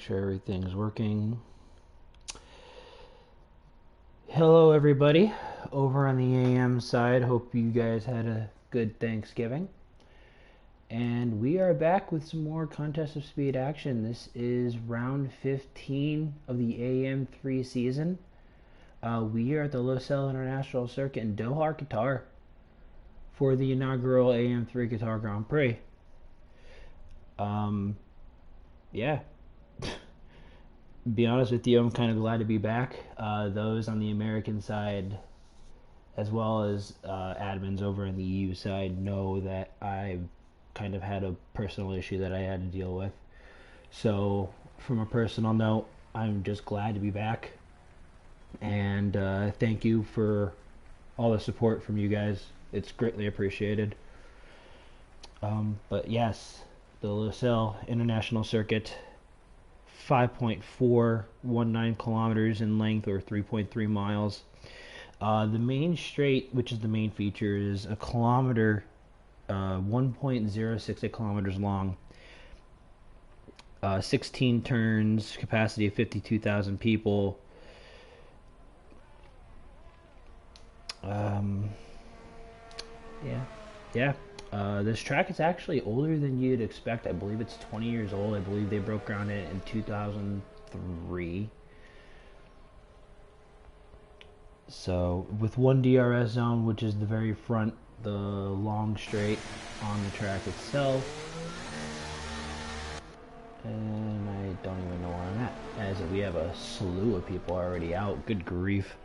sure everything's working. Hello, everybody over on the AM side. Hope you guys had a good Thanksgiving. And we are back with some more Contest of Speed action. This is round 15 of the AM3 season. We are at the Losail International Circuit in Doha, Qatar for the inaugural AM3 Qatar Grand Prix. Yeah. Be honest with you, I'm kind of glad to be back. Those on the American side, as well as admins over on the EU side, know that I've kind of had a personal issue that I had to deal with. So, from a personal note, I'm just glad to be back. And thank you for all the support from you guys. It's greatly appreciated. But yes, the Losail International Circuit, 5.419 kilometers in length, or 3.3 miles. The main straight, which is the main feature, is a kilometer, 1.068 kilometers long, 16 turns, capacity of 52,000 people. Yeah. This track is actually older than you'd expect. I believe it's 20 years old. I believe they broke ground in it in 2003. So, with one DRS zone, which is the very front, the long straight on the track itself. And I don't even know where I'm at, as we have a slew of people already out. Good grief.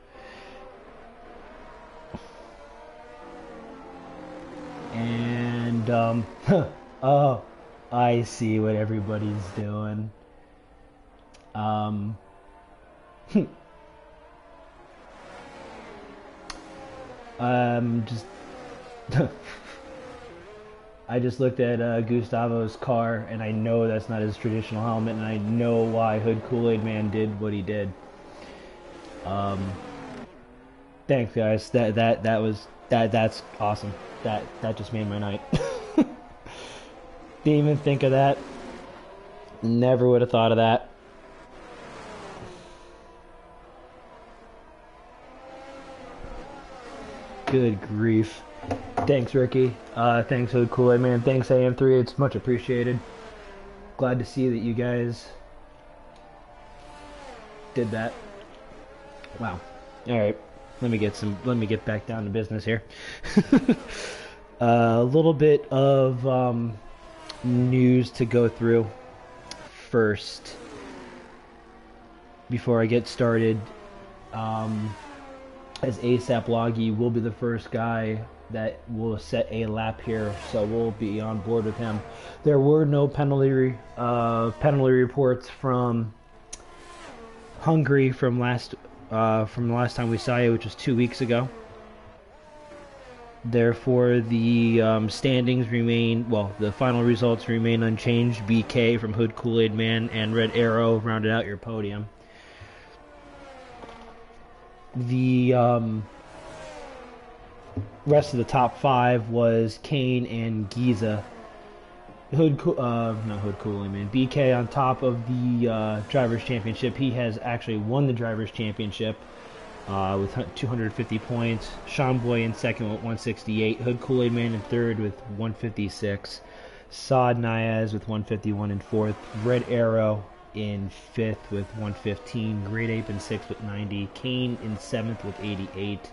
And, oh, I see what everybody's doing. Just, I just looked at Gustavo's car, and I know that's not his traditional helmet, and I know why Hood Kool-Aid Man did what he did. Thanks, guys. That's awesome. That just made my night. Didn't even think of that. Never would have thought of that. Good grief. Thanks, Ricky. Thanks, Hood Kool-Aid Man. Thanks, AM3. It's much appreciated. Glad to see that you guys did that. Wow. All right. Let me get back down to business here. A little bit of news to go through first before I get started. As ASAP Loggy will be the first guy that will set a lap here, so we'll be on board with him. There were no penalty reports from Hungary from the last time we saw you, which was 2 weeks ago. Therefore, the standings remain, well, the final results remain unchanged. BK from Hood Kool-Aid Man and Red Arrow rounded out your podium. The rest of the top five was Kane and Giza. Not Hood Kool-Aid Man. BK on top of the Drivers' Championship. He has actually won the Drivers' Championship with 250 points. Sean Boy in second with 168. Hood Kool-Aid Man in third with 156. Saad Niaz with 151 in fourth. Red Arrow in fifth with 115. Great Ape in sixth with 90. Kane in seventh with 88.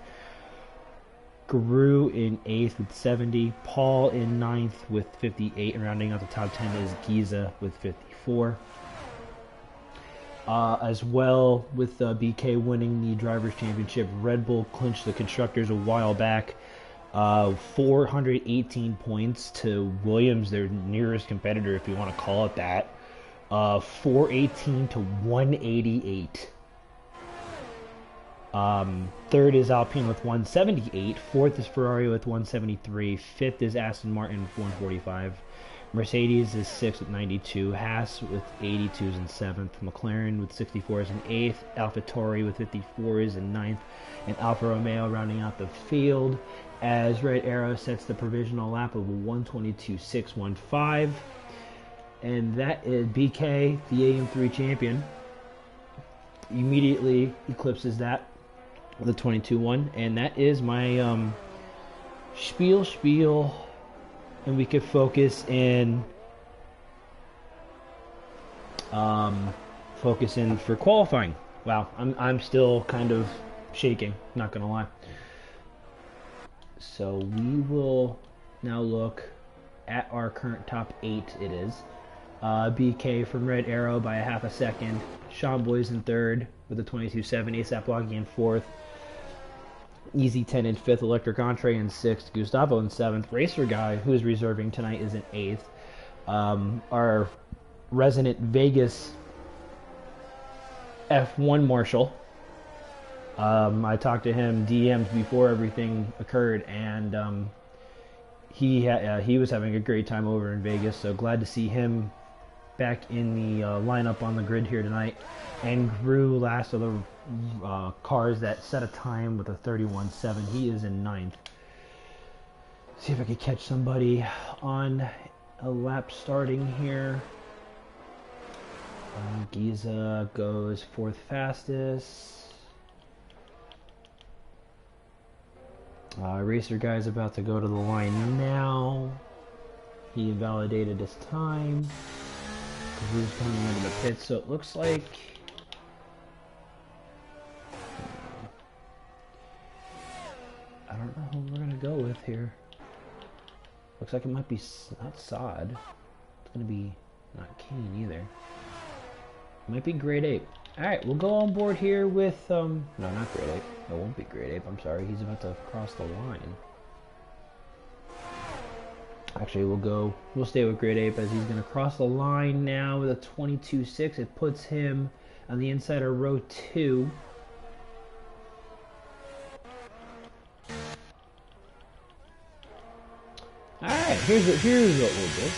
Guru in 8th with 70, Paul in 9th with 58, and rounding out the top 10 is Giza with 54. As well, with BK winning the Drivers' Championship, Red Bull clinched the Constructors a while back. 418 points to Williams, their nearest competitor, if you want to call it that. 418 to 188. Third is Alpine with 178. Fourth is Ferrari with 173. Fifth is Aston Martin with 145. Mercedes is sixth with 92. Haas with 82s in seventh. McLaren with 64s in eighth. AlphaTauri with 54s in ninth. And Alfa Romeo rounding out the field as Red Arrow sets the provisional lap of 122.615. and that is BK, the AM3 champion. Immediately eclipses that with a 22-1, and that is my spiel, and we could focus in for qualifying. Wow, I'm still kind of shaking, not gonna lie. So we will now look at our current top 8. It is BK from Red Arrow by a half a second, Sean Boys in third with a 22.7, ASAP Bloggy in fourth, Easy 10 in fifth, Electric Entree in sixth, Gustavo in seventh, Racer Guy, who is reserving tonight, is in eighth. Our resident Vegas F1 Marshal, I talked to him DMs before everything occurred, and he was having a great time over in Vegas, so glad to see him back in the lineup on the grid here tonight. And Gru, last of the cars that set a time with a 31.7. He is in ninth. See if I can catch somebody on a lap starting here. Giza goes fourth fastest. Racer Guy's about to go to the line now. He validated his time. Who's coming into the pit? So it looks like I don't know who we're gonna go with here. Looks like it might be not Sod. It's gonna be not Kane either. It might be Grade Ape. Alright, we'll go on board here with, no, not Great Ape. It won't be Great Ape, I'm sorry. He's about to cross the line. Actually, we'll stay with Great Ape as he's going to cross the line now with a 22.6. It puts him on the inside of row 2. Alright, here's what we'll do.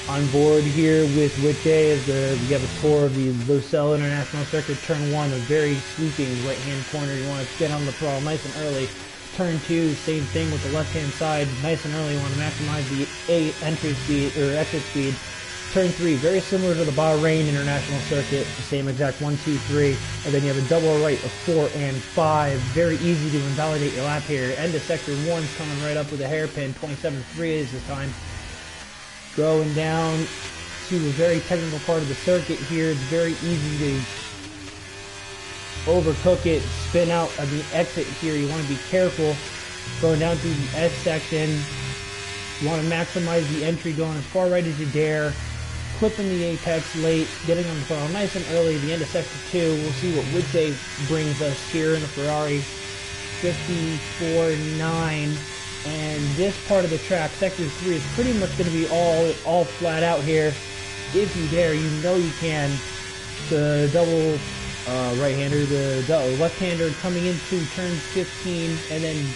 On board here with Witte is we have a tour of the Losail International Circuit. Turn 1, a very sweeping right-hand corner. You want to get on the throttle nice and early. Turn 2, same thing with the left-hand side, nice and early. You want to maximize the entry speed or exit speed. Turn 3, very similar to the Bahrain International Circuit, the same exact 1, 2, 3, and then you have a double right of 4 and 5. Very easy to invalidate your lap here. End of sector 1's coming right up with a hairpin. 27.3 is the time. Going down to a very technical part of the circuit here. It's very easy to overcook it, spin out of the exit here. You want to be careful going down through the S section. You want to maximize the entry going as far right as you dare, clipping the apex late, getting on the throttle nice and early at the end of sector 2. We'll see what Witte brings us here in the Ferrari 54.9. And this part of the track, sector 3, is pretty much going to be all flat out here. If you dare, you know you can. The double right-hander, the left-hander coming into turn 15, and then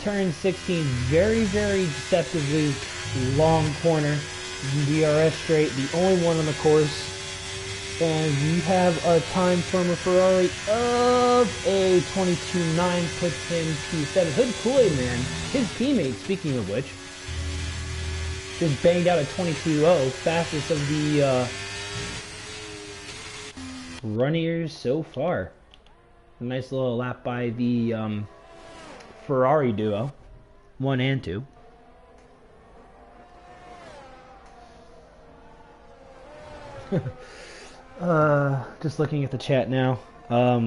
turn 16, very, very deceptively long corner. DRS straight, the only one on the course. And you have a time from a Ferrari of a 22.9, puts him P7. Hood Kool-Aid Man, his teammate, speaking of which, just banged out a 22.0, fastest of the runners so far. A nice little lap by the Ferrari duo, 1 and 2. Just looking at the chat now. Oh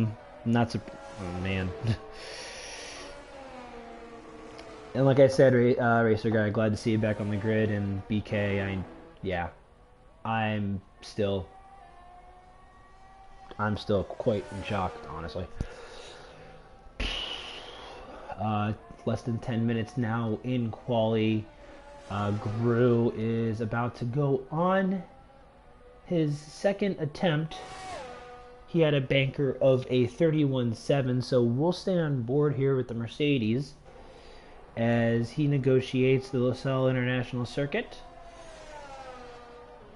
man. And like I said, Racer Guy, glad to see you back on the grid. And BK, I'm still quite in shock, honestly. Less than 10 minutes now in quali. Gru is about to go on his second attempt. He had a banker of a 31.7, so we'll stay on board here with the Mercedes as he negotiates the Losail International Circuit.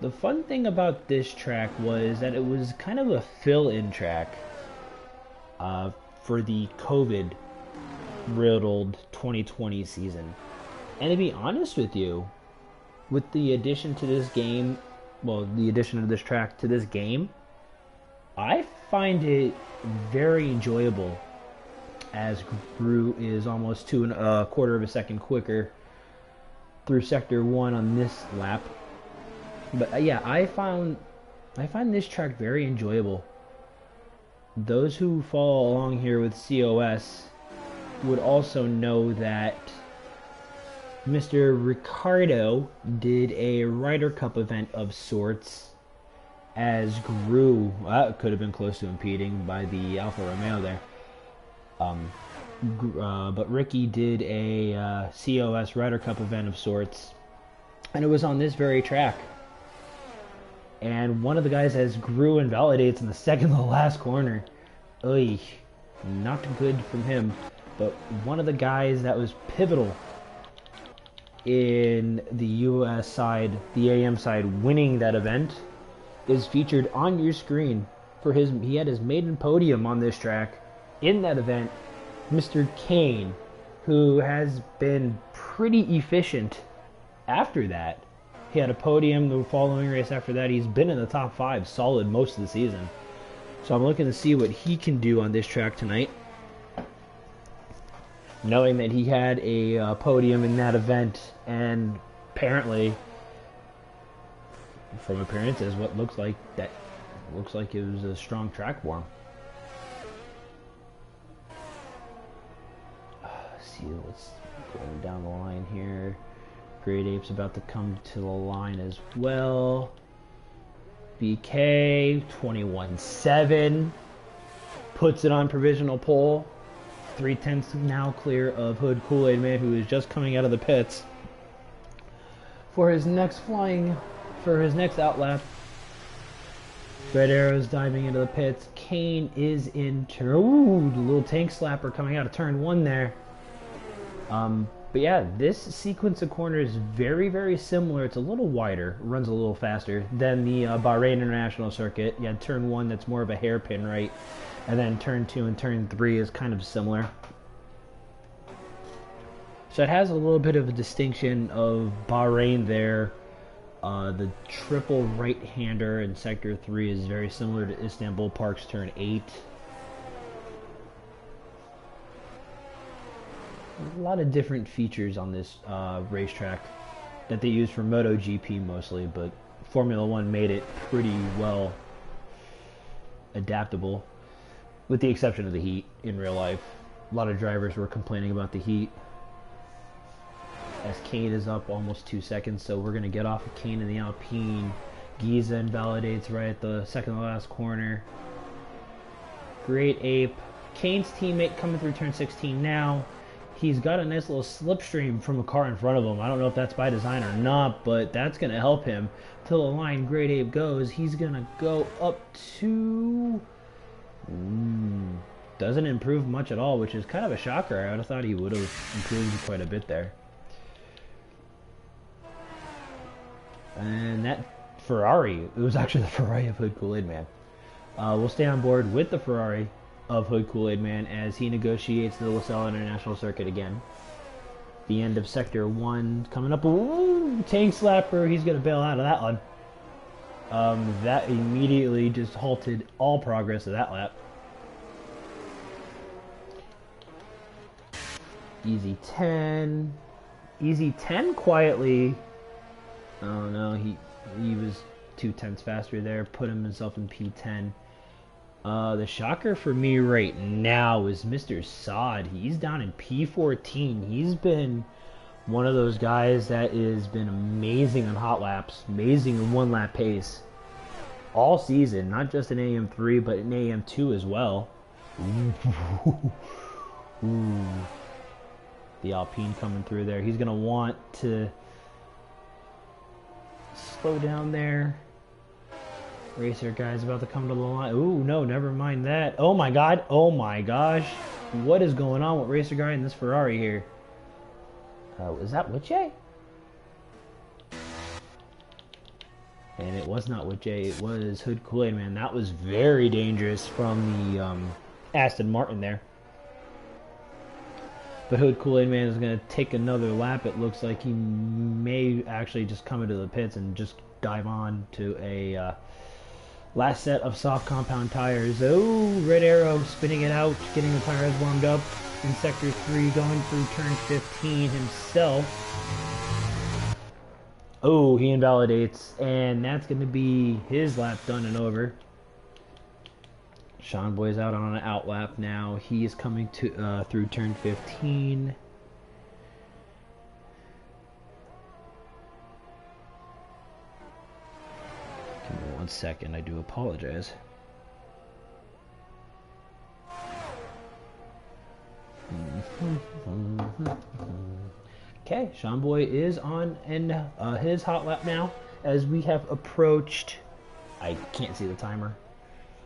The fun thing about this track was that it was kind of a fill-in track for the COVID-riddled 2020 season. And to be honest with you, with the addition to this game, well, the addition of this track to this game, I find it very enjoyable, as Gru is almost 2.25 of a second quicker through sector 1 on this lap. But yeah, I find this track very enjoyable. Those who follow along here with COS would also know that Mr. Ricardo did a Ryder Cup event of sorts, as Gru could have been close to impeding by the Alfa Romeo there. But Ricky did a COS Ryder Cup event of sorts, and it was on this very track. And one of the guys, as Gru invalidates in the second to the last corner. Oy, not good from him. But one of the guys that was pivotal in the US side, the AM side, winning that event, is featured on your screen. He had his maiden podium on this track in that event, Mr. Kane, who has been pretty efficient after that. He had a podium the following race after that. He's been in the top 5 solid most of the season. So I'm looking to see what he can do on this track tonight, knowing that he had a podium in that event, and apparently, from appearances, it looks like it was a strong track for him. See what's going down the line here. Great Ape's about to come to the line as well. BK 21.7 puts it on provisional pole. 3/10 now clear of Hood Kool-Aid Man, who is just coming out of the pits for his next outlap. Red Arrow's diving into the pits. Kane is in turn. Ooh, the little tank slapper coming out of turn 1 there. But yeah, this sequence of corners is very, very similar. It's a little wider, runs a little faster than the Bahrain International Circuit. You had turn 1 that's more of a hairpin right, and then turn 2 and turn 3 is kind of similar. So it has a little bit of a distinction of Bahrain there. The triple right-hander in Sector 3 is very similar to Istanbul Park's turn 8. A lot of different features on this racetrack that they use for MotoGP mostly, but Formula 1 made it pretty well adaptable, with the exception of the heat in real life. A lot of drivers were complaining about the heat. As Kane is up almost 2 seconds, so we're going to get off of Kane in the Alpine. Giza invalidates right at the second to last corner. Great Ape. Kane's teammate coming through turn 16 now. He's got a nice little slipstream from a car in front of him. I don't know if that's by design or not, but that's going to help him. Till the line Great Ape goes, he's going to go up to... doesn't improve much at all, which is kind of a shocker. I would have thought he would have improved quite a bit there. And that Ferrari, it was actually the Ferrari of Hood Kool-Aid Man. We'll stay on board with the Ferrari of Hood Kool-Aid Man as he negotiates the LaSalle International Circuit again. The end of Sector 1 coming up. Ooh, tank slapper. He's going to bail out of that one. That immediately just halted all progress of that lap. Easy 10. Easy 10 quietly. Oh no, he was 2/10 faster there. Put himself in P10. The shocker for me right now is Mr. Saad. He's down in P14. He's been one of those guys that has been amazing on hot laps, amazing in one lap pace all season, not just in AM3 but in AM2 as well. Ooh. The Alpine coming through there. He's gonna want to slow down there. Racer guy's about to come to the line. Ooh, no, never mind that. Oh my god. Oh my gosh. What is going on with Racer Guy and this Ferrari here? Is that Wiche? And it was not Wiche. It was Hood Kool-Aid Man. That was very dangerous from the Aston Martin there. But Hood Kool-Aid Man is going to take another lap. It looks like he may actually just come into the pits and just dive on to a last set of soft compound tires. Oh, Red Arrow spinning it out, getting the tires warmed up in Sector 3, going through turn 15 himself. Oh, he invalidates, and that's going to be his lap done and over. Sean Boy's out on an out lap now. He is coming to through turn 15. Give me 1 second. I do apologize. Okay, Sean Boy is on in his hot lap now as we have approached. I can't see the timer,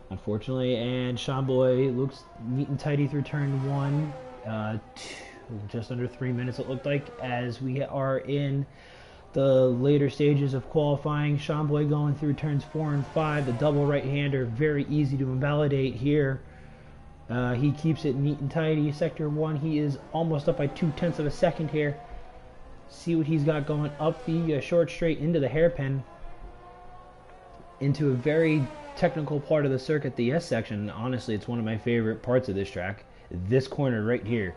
unfortunately, and Sean Boy looks neat and tidy through turn 1. Just under 3 minutes it looked like, as we are in the later stages of qualifying. Sean Boy going through turns 4 and 5. The double right-hander, very easy to invalidate here. He keeps it neat and tidy. Sector 1, he is almost up by 0.2 of a second here. See what he's got going up the short straight into the hairpin, into a very technical part of the circuit, the S section. Honestly, it's one of my favorite parts of this track. This corner right here,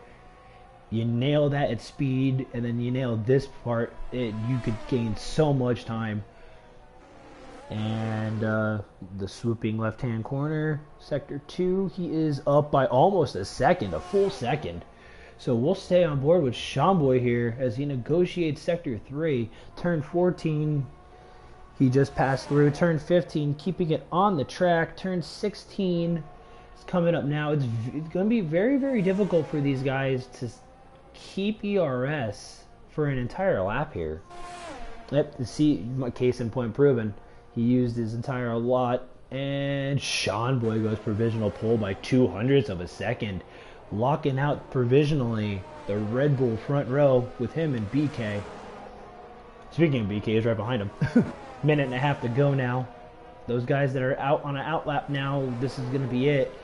you nail that at speed, and then you nail this part, you could gain so much time. And the swooping left-hand corner, Sector 2, he is up by almost a second, a full second. So we'll stay on board with Sean Boy here as he negotiates Sector 3. Turn 14, he just passed through. Turn 15, keeping it on the track. Turn 16 is coming up now. It's going to be very, very difficult for these guys to keep ERS for an entire lap here. Yep, see, case in point proven. He used his entire lot, and Sean Boy goes provisional pole by 0.02 of a second, locking out provisionally the Red Bull front row with him and BK. Speaking of BK, is right behind him. Minute and a half to go now. Those guys that are out on an outlap now, this is going to be it.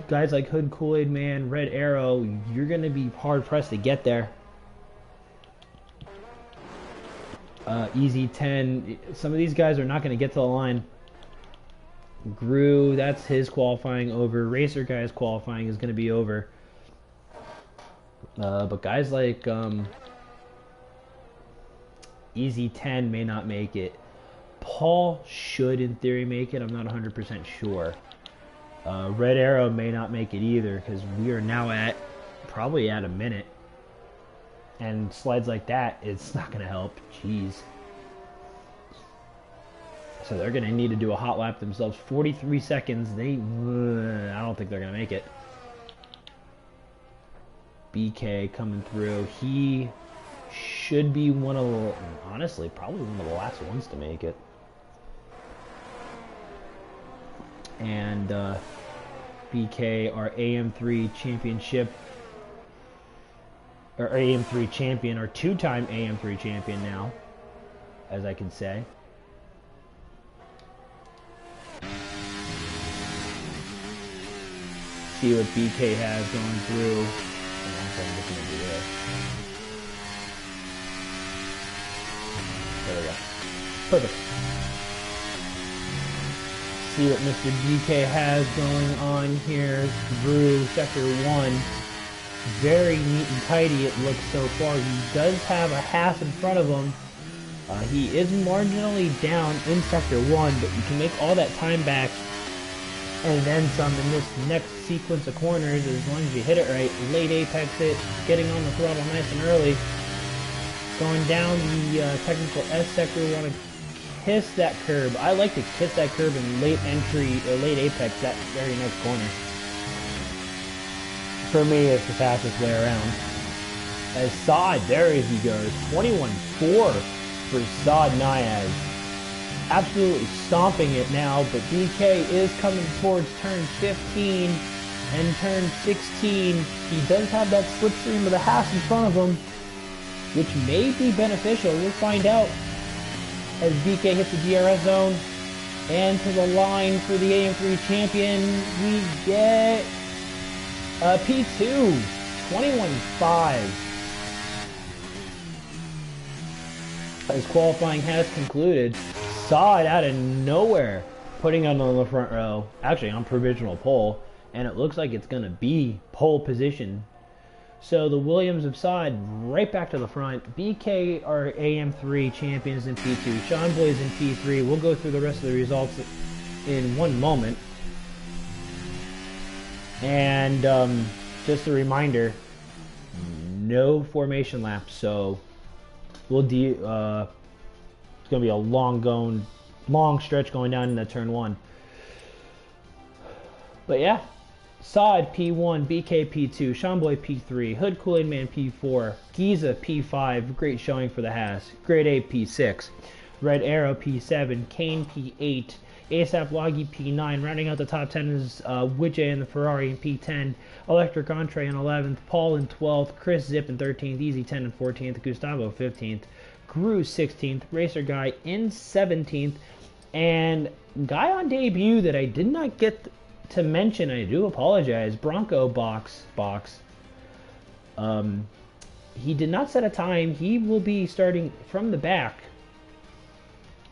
Guys like Hood Kool-Aid Man, Red Arrow, you're going to be hard-pressed to get there. Easy 10. Some of these guys are not going to get to the line. Gru, that's his qualifying over. Racer Guy's qualifying is going to be over. But guys like Easy 10 may not make it. Paul should, in theory, make it. I'm not 100% sure. Red Arrow may not make it either, because we are now probably at a minute. And slides like that, it's not going to help. Jeez. So they're going to need to do a hot lap themselves. 43 seconds. I don't think they're going to make it. BK coming through. He should be honestly, probably one of the last ones to make it. And BK, our AM3 championship, or AM3 champion, or two-time AM3 champion now, as I can say. See what BK has going through. I'm just gonna do this. There we go. Perfect. See what Mr. BK has going on here through Sector 1. Very neat and tidy it looks so far. He does have a half in front of him. He is marginally down in Sector 1, but you can make all that time back and then some in this next sequence of corners as long as you hit it right. Late apex it, getting on the throttle nice and early. Going down the technical S sector, we want to kiss that curb. I like to kiss that curb in late entry or late apex, that very next corner. For me, it's the fastest way around. As Saad, there he goes. 21.4 for Saad Nayaz. Absolutely stomping it now, but BK is coming towards turn 15 and turn 16. He does have that slipstream with a half in front of him, which may be beneficial. We'll find out as BK hits the DRS zone. And to the line for the AM3 champion, we get P2. 21.5. As qualifying has concluded, saw it out of nowhere, putting it on the front row, actually on provisional pole, and it looks like it's going to be pole position. So the Williams have sawed right back to the front. BK are AM3 champions in P2. Sean Boy's in P3. We'll go through the rest of the results in one moment. And just a reminder, no formation laps, so we'll it's going to be a long stretch going down into turn 1. But yeah, Saad P1, BK P2, Seanboy P3, Hood Kool-Aid Man P4, Giza P5, great showing for the Haas, Grade A P6, Red Arrow P7, Kane P8, ASAP Loggy P9, rounding out the top 10 is Widjay and the Ferrari in P10, Electric Entree in 11th, Paul in 12th, Chris Zip in 13th, Easy 10 in 14th, Gustavo 15th, Gru 16th, Racer Guy in 17th, and guy on debut that I did not get to mention, I do apologize, Bronco Box. He did not set a time. He will be starting from the back.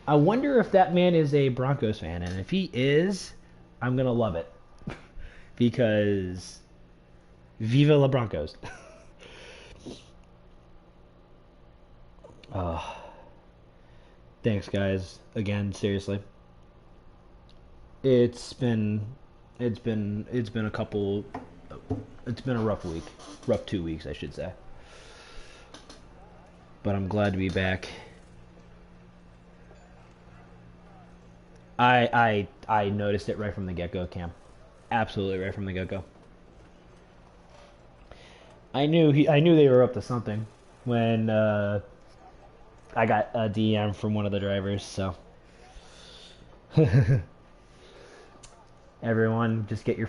I wonder if that man is a Broncos fan, and if he is, I'm gonna love it. Because Viva la Broncos. Thanks guys, again, seriously. It's been a rough week. Rough 2 weeks, I should say. But I'm glad to be back. I noticed it right from the get-go, Cam. Absolutely right from the get-go. I knew they were up to something when I got a DM from one of the drivers, so everyone just get your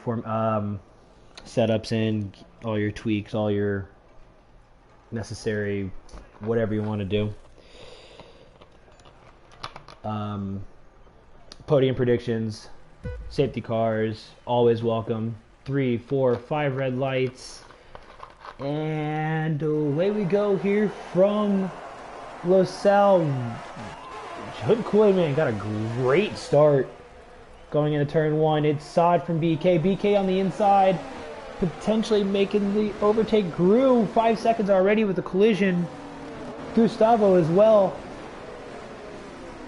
setups in, all your tweaks, all your necessary whatever you want to do. Podium predictions, safety cars, always welcome. 3, 4, 5 red lights. And away we go here from LaSalle. Hood Kool-Aid Man got a great start going into turn 1. It's Saad from BK. BK on the inside, potentially making the overtake. Gru 5 seconds already with the collision. Gustavo as well.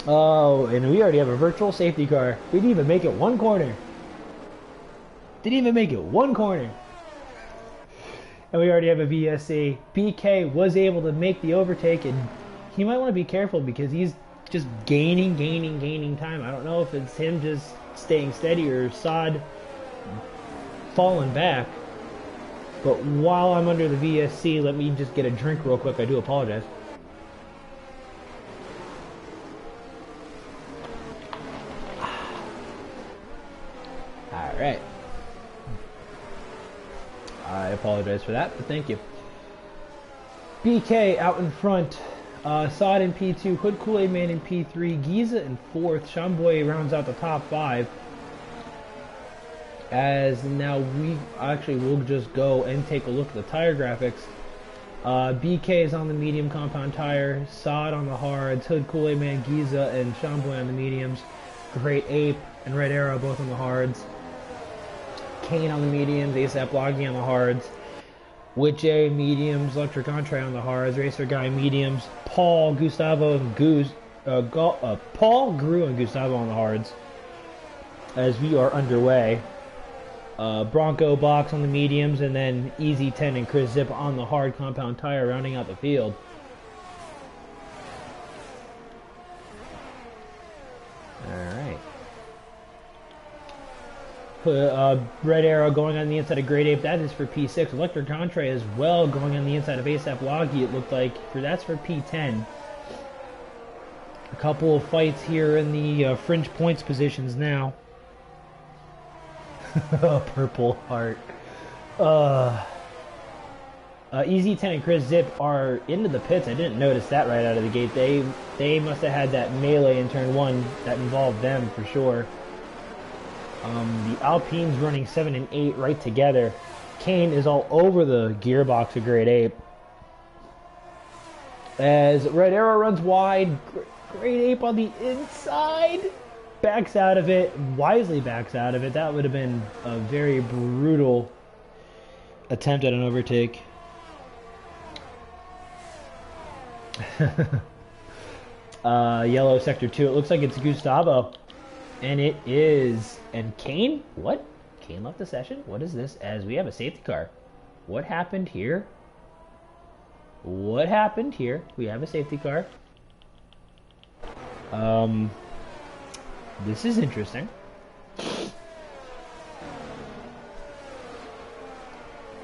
Oh, and we already have a virtual safety car. We didn't even make it one corner. And we already have a VSC. BK was able to make the overtake, and he might want to be careful because he's just gaining time. I don't know if it's him just staying steady or Saad falling back. But while I'm under the VSC, let me just get a drink real quick. I do apologize. Alright. I apologize for that, but thank you. BK out in front. Saad in P2, Hood Kool-Aid Man in P3, Giza in 4th, Shamboy rounds out the top 5. As now we actually will just go and take a look at the tire graphics. BK is on the medium compound tire, Saad on the hards, Hood Kool-Aid Man, Giza, and Shamboy on the mediums. Great Ape and Red Arrow both on the hards. Kane on the mediums, ASAP Loggy on the hards. Widjay mediums, Electric Entree on the hards, Racer Guy mediums, Paul, Gustavo, and Paul, Gru, and Gustavo on the hards. As we are underway, Bronco Box on the mediums, and then Easy 10 and Chris Zip on the hard compound tire, rounding out the field. Red Arrow going on the inside of Great Ape, that is for P6. Electric Entree as well going on the inside of ASAP Loggy, it looked like, that's for P10. A couple of fights here in the fringe points positions now. Purple heart. Easy 10 and Chris Zip are into the pits. I didn't notice that right out of the gate. They must have had that melee in turn 1 that involved them for sure. The Alpines running 7 and 8 right together. Kane is all over the gearbox of Great Ape. As Red Arrow runs wide, Great Ape on the inside backs out of it, wisely backs out of it. That would have been a very brutal attempt at an overtake. Yellow sector 2. It looks like it's Gustavo. And it is. And Kane? What? Kane left the session? What is this? As we have a safety car. What happened here? What happened here? We have a safety car. This is interesting.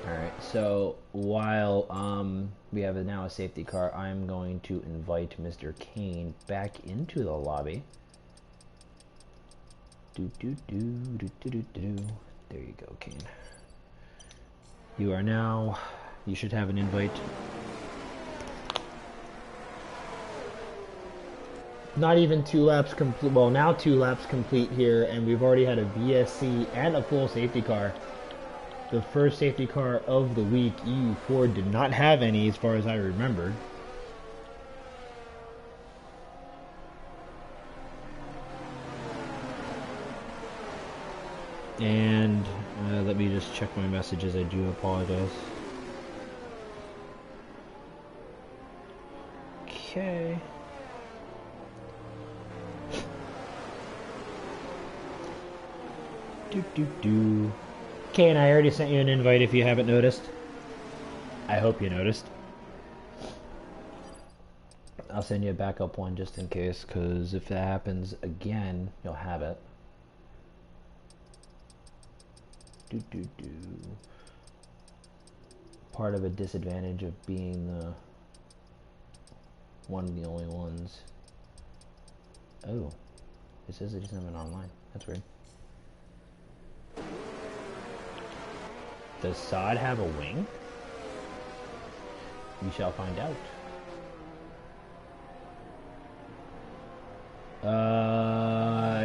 Alright, so while we have now a safety car, I'm going to invite Mr. Kane back into the lobby. There you go, Kane. You are now, you should have an invite. Not even 2 laps complete, well now 2 laps complete here, and we've already had a VSC and a full safety car. The first safety car of the week. EU4 did not have any as far as I remembered. And let me just check my messages. I do apologize. Okay. Kane, I already sent you an invite if you haven't noticed. I hope you noticed. I'll send you a backup one just in case, because if that happens again, you'll have it. Part of a disadvantage of being the one of the only ones. Oh, it says it doesn't have an online. That's weird. Does Sod have a wing? We shall find out.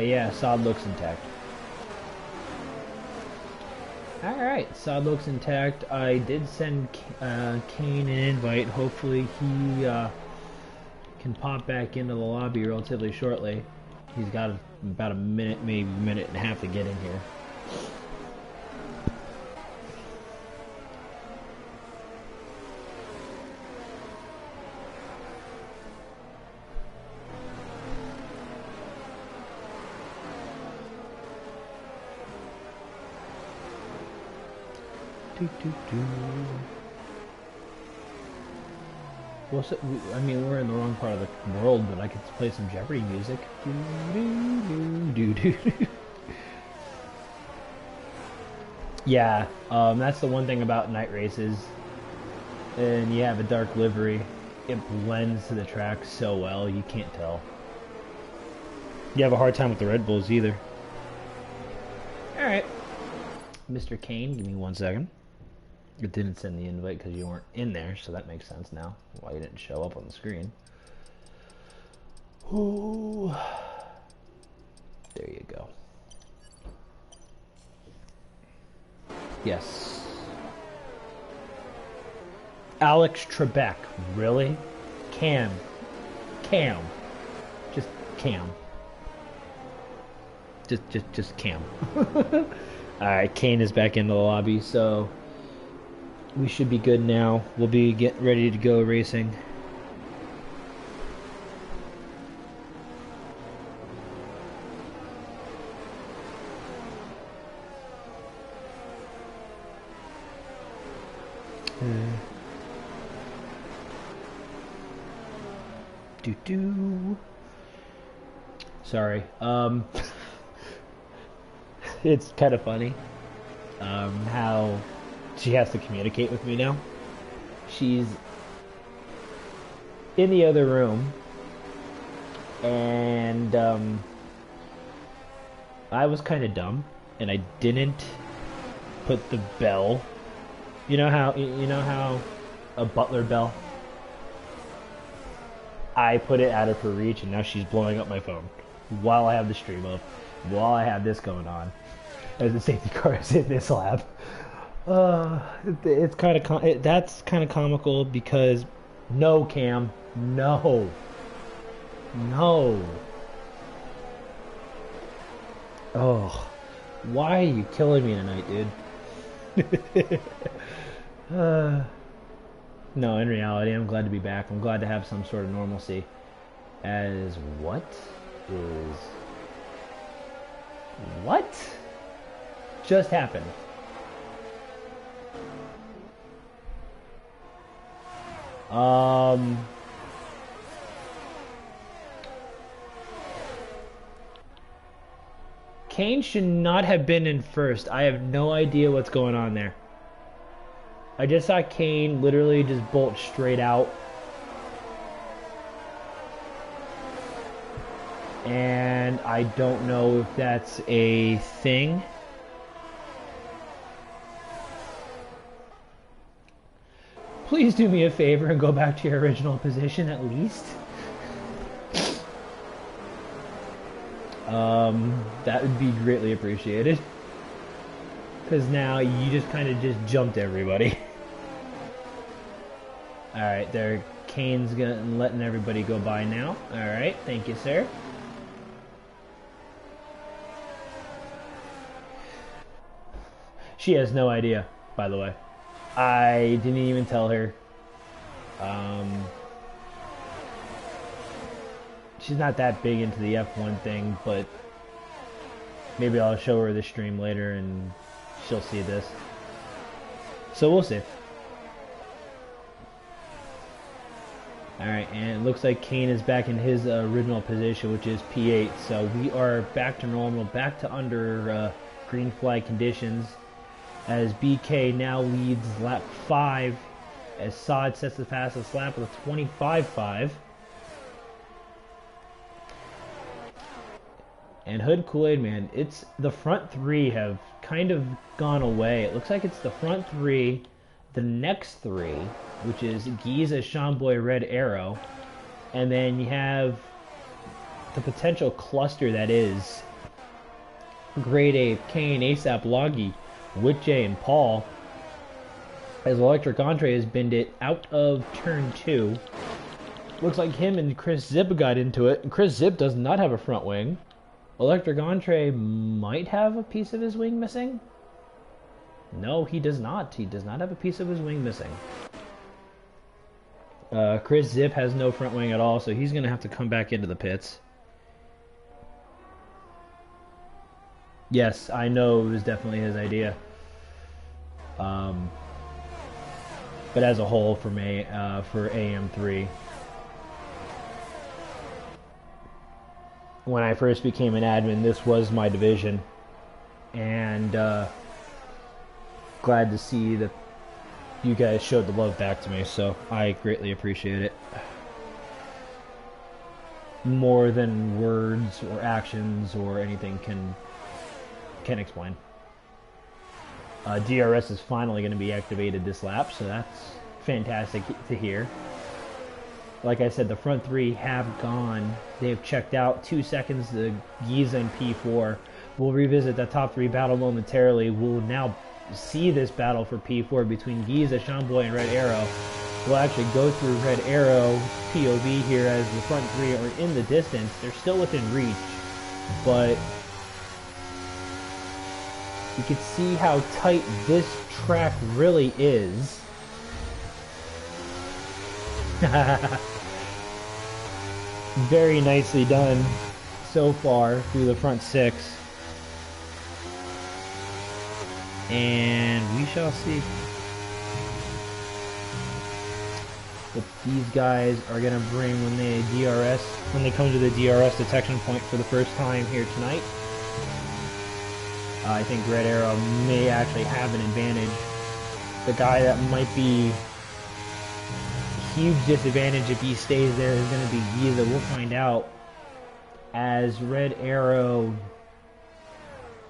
Yeah, Sod looks intact. Alright, Sod looks intact. I did send Kane an invite. Hopefully he can pop back into the lobby relatively shortly. He's got about a minute, maybe a minute and a half to get in here. What's it? I mean, we're in the wrong part of the world, but I could play some Jeopardy music. Yeah, that's the one thing about night races. And you have a dark livery. It blends to the track so well, you can't tell. You have a hard time with the Red Bulls either. Alright. Mr. Kane, give me 1 second. It didn't send the invite because you weren't in there, so that makes sense now. Why you didn't show up on the screen. Ooh. There you go. Yes. Alex Trebek. Really? Cam. Just Cam. Just Cam. Alright, Kane is back into the lobby, so we should be good now. We'll be getting ready to go racing. Sorry. It's kind of funny how she has to communicate with me now. She's in the other room, and I was kind of dumb, and I didn't put the bell. You know how a butler bell? I put it out of her reach, and now she's blowing up my phone while I have the stream up, while I have this going on, as the safety car is in this lap. It's kind of that's kind of comical because no, Cam, no, no. Oh, why are you killing me tonight, dude? uh, no, in reality, I'm glad to be back. I'm glad to have some sort of normalcy. As what is what just happened? Kane should not have been in first. I have no idea what's going on there. I just saw Kane literally just bolt straight out. And I don't know if that's a thing. Please do me a favor and go back to your original position at least. That would be greatly appreciated. Because now you just kind of just jumped everybody. Alright, there. Kane's letting everybody go by now. Alright, thank you, sir. She has no idea, by the way. I didn't even tell her. She's not that big into the F1 thing, but maybe I'll show her the stream later and she'll see this. So we'll see. Alright, and it looks like Kane is back in his original position, which is P8. So we are back to normal, back to under green flag conditions, as BK now leads lap 5, as Saad sets the fastest lap with a 25.5. And Hood Kool-Aid Man, it's the front three have kind of gone away. It looks like it's the front three, the next three, which is Giza, Shamboy, Red Arrow, and then you have the potential cluster that is Great Ape, Kane, ASAP, Loggy, Witch-J, and Paul, as Electric Entree has binned it out of turn 2. Looks like him and Chris Zip got into it, and Chris Zip does not have a front wing. Electric Entree might have a piece of his wing missing. No, he does not. He does not have a piece of his wing missing. Chris Zip has no front wing at all, so he's going to have to come back into the pits. Yes, I know it was definitely his idea. But as a whole, for AM3, when I first became an admin, this was my division, and glad to see that you guys showed the love back to me, so I greatly appreciate it. More than words or actions or anything can explain. DRS is finally going to be activated this lap, so that's fantastic to hear. Like I said, the front three have gone. They have checked out. 2 seconds to Giza and P4. We'll revisit the top 3 battle momentarily. We'll now see this battle for P4 between Giza, Shamboy, and Red Arrow. We'll actually go through Red Arrow POV here as the front 3 are in the distance. They're still within reach, but you can see how tight this track really is. Very nicely done so far through the front 6. And we shall see what these guys are going to bring when they come to the DRS detection point for the first time here tonight. I think Red Arrow may actually have an advantage. The guy that might be a huge disadvantage if he stays there is going to be Giza. We'll find out, as Red Arrow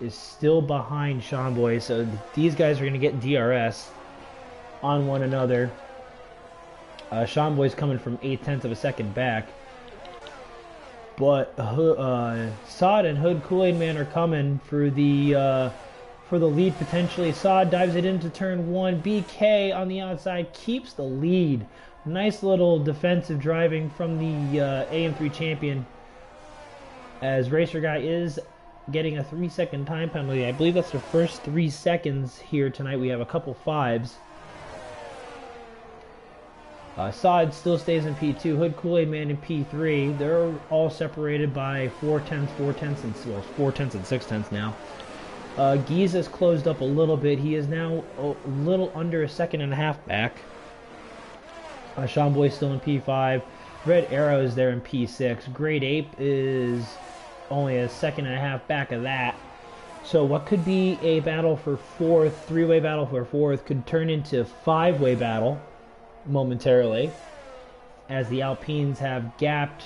is still behind Shamboy, so these guys are going to get DRS on one another. Shamboy's coming from 0.8 of a second back, but Saad and Hood Kool-Aid Man are coming for the for the lead potentially. Saad dives it into turn 1. BK on the outside keeps the lead. Nice little defensive driving from the AM3 champion, as Racer Guy is getting a 3-second time penalty. I believe that's the first 3 seconds here tonight. We have a couple 5s. Saad still stays in P2. Hood Kool-Aid Man in P3. They're all separated by 4/10, 4/10, and 4/10 and 6/10 now. Giza's closed up a little bit. He is now a little under a second and a half back. Sean Boy still in P5. Red Arrow is there in P6. Great Ape is only a second and a half back of that. So what could be a battle for 4th, 3-way battle for 4th, could turn into 5-way battle momentarily, as the Alpines have gapped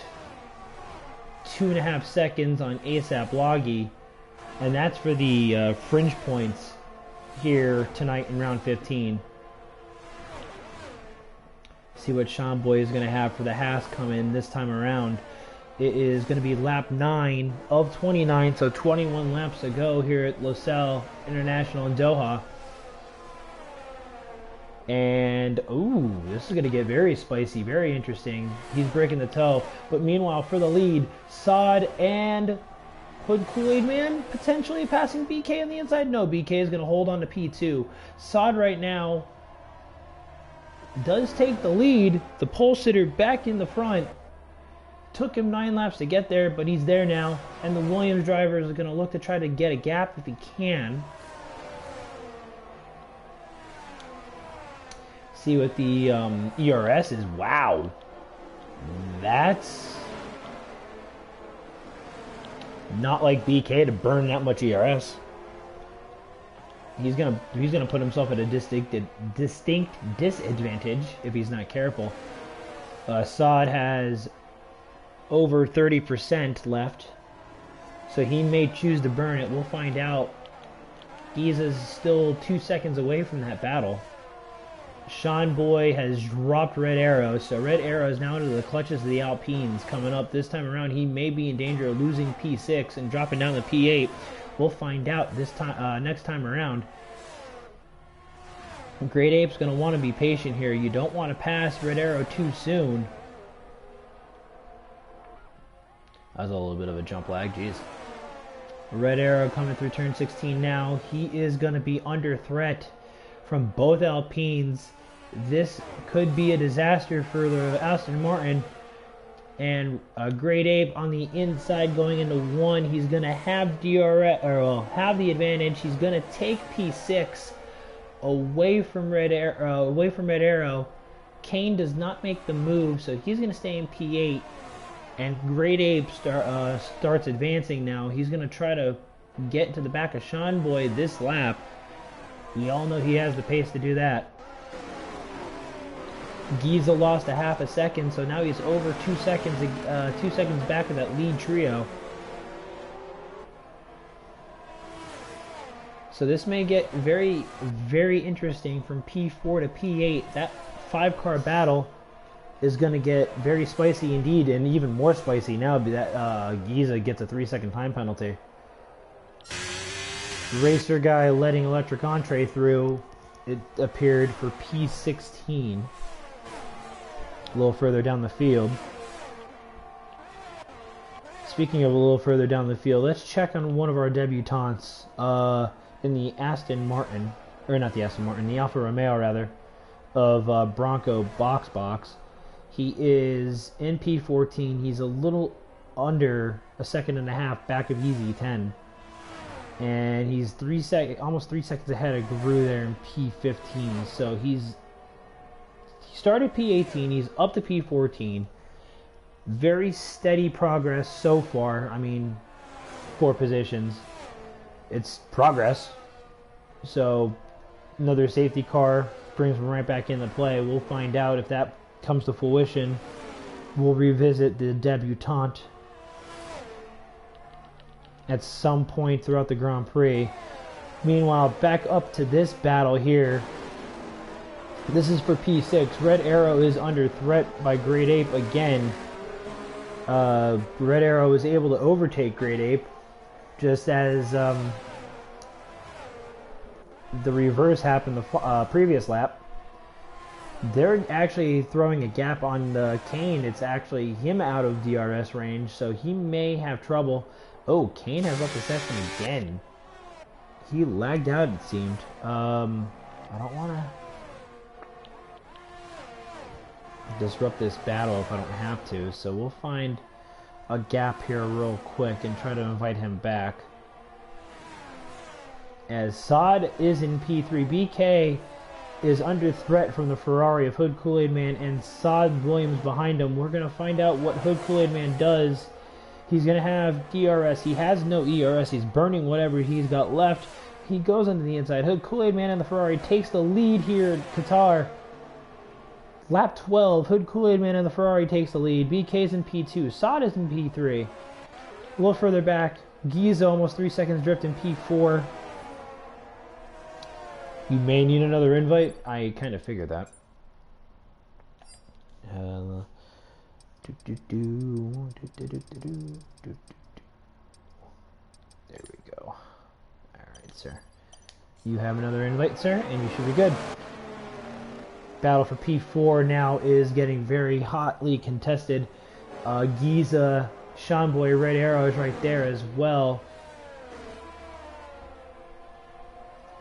2.5 seconds on ASAP Loggy, and that's for the fringe points here tonight in round 15. See what Sean Boy is going to have for the Haas come in this time around. It is going to be lap 9 of 29, so 21 laps to go here at Losail International in Doha. And, ooh, this is going to get very spicy, very interesting. He's breaking the toe. But meanwhile, for the lead, Saad and Hood Kool-Aid Man potentially passing BK on the inside. No, BK is going to hold on to P2. Saad right now does take the lead. The pole sitter back in the front. Took him 9 laps to get there, but he's there now. And the Williams driver is going to look to try to get a gap if he can. See what the ERS is. Wow, that's not like BK to burn that much ERS. He's gonna put himself at a distinct disadvantage if he's not careful. Saad has over 30% left, so he may choose to burn it. We'll find out. Giza's still 2 seconds away from that battle. Sean Boy has dropped Red Arrow, so Red Arrow is now into the clutches of the Alpines. Coming up this time around, he may be in danger of losing P6 and dropping down to P8. We'll find out this time, next time around. Great Ape's going to want to be patient here. You don't want to pass Red Arrow too soon. That was a little bit of a jump lag, jeez. Red Arrow coming through turn 16 now. He is going to be under threat from both Alpines. This could be a disaster for the Aston Martin. And Great Ape on the inside going into 1. He's going to have have the advantage. He's going to take P6 away from Red Arrow. Kane does not make the move, so he's going to stay in P8. And Great Ape starts advancing now. He's going to try to get to the back of Sean Boy this lap. We all know he has the pace to do that. Giza lost a half a second, so now he's over 2 seconds, 2 seconds back of that lead trio. So this may get very, very interesting from P4 to P8. That 5-car battle is going to get very spicy indeed, and even more spicy now that Giza gets a 3-second time penalty. Racer Guy letting Electric Entree through. It appeared for P16. A little further down the field. Speaking of a little further down the field, let's check on one of our debutantes in the Aston Martin, or not the Aston Martin, the Alfa Romeo rather, of Bronco Box. He is in P14. He's a little under a second and a half back of Easy 10. And he's almost 3 seconds ahead of Guru there in P15. So he started P18, he's up to P14. Very steady progress so far. I mean, 4 positions. It's progress. So another safety car brings him right back into play. We'll find out if that comes to fruition. We'll revisit the debutante at some point throughout the Grand Prix. Meanwhile, back up to this battle here. This is for P6. Red Arrow is under threat by Great Ape again. Red Arrow is able to overtake Great Ape, just as the reverse happened the previous lap. They're actually throwing a gap on Kane. It's actually him out of DRS range, so he may have trouble. Oh, Kane has left the session again. He lagged out, it seemed. I don't want to disrupt this battle if I don't have to, so we'll find a gap here real quick and try to invite him back. As Saad is in P3, BK is under threat from the Ferrari of Hood Kool-Aid Man and Saad Williams behind him. We're going to find out what Hood Kool-Aid Man does. He's going to have DRS. He has no ERS. He's burning whatever he's got left. He goes onto the inside. Hood Kool-Aid Man and the Ferrari takes the lead here at Qatar. Lap 12, Hood Kool-Aid Man and the Ferrari takes the lead. BK's in P2. Saad is in P3. A little further back, Giza almost 3 seconds drift in P4. You may need another invite. I kind of figured that. There we go. Alright, sir. You have another invite, sir, and you should be good. Battle for P4 now is getting very hotly contested. Giza, Seanboy, Red Arrow is right there as well.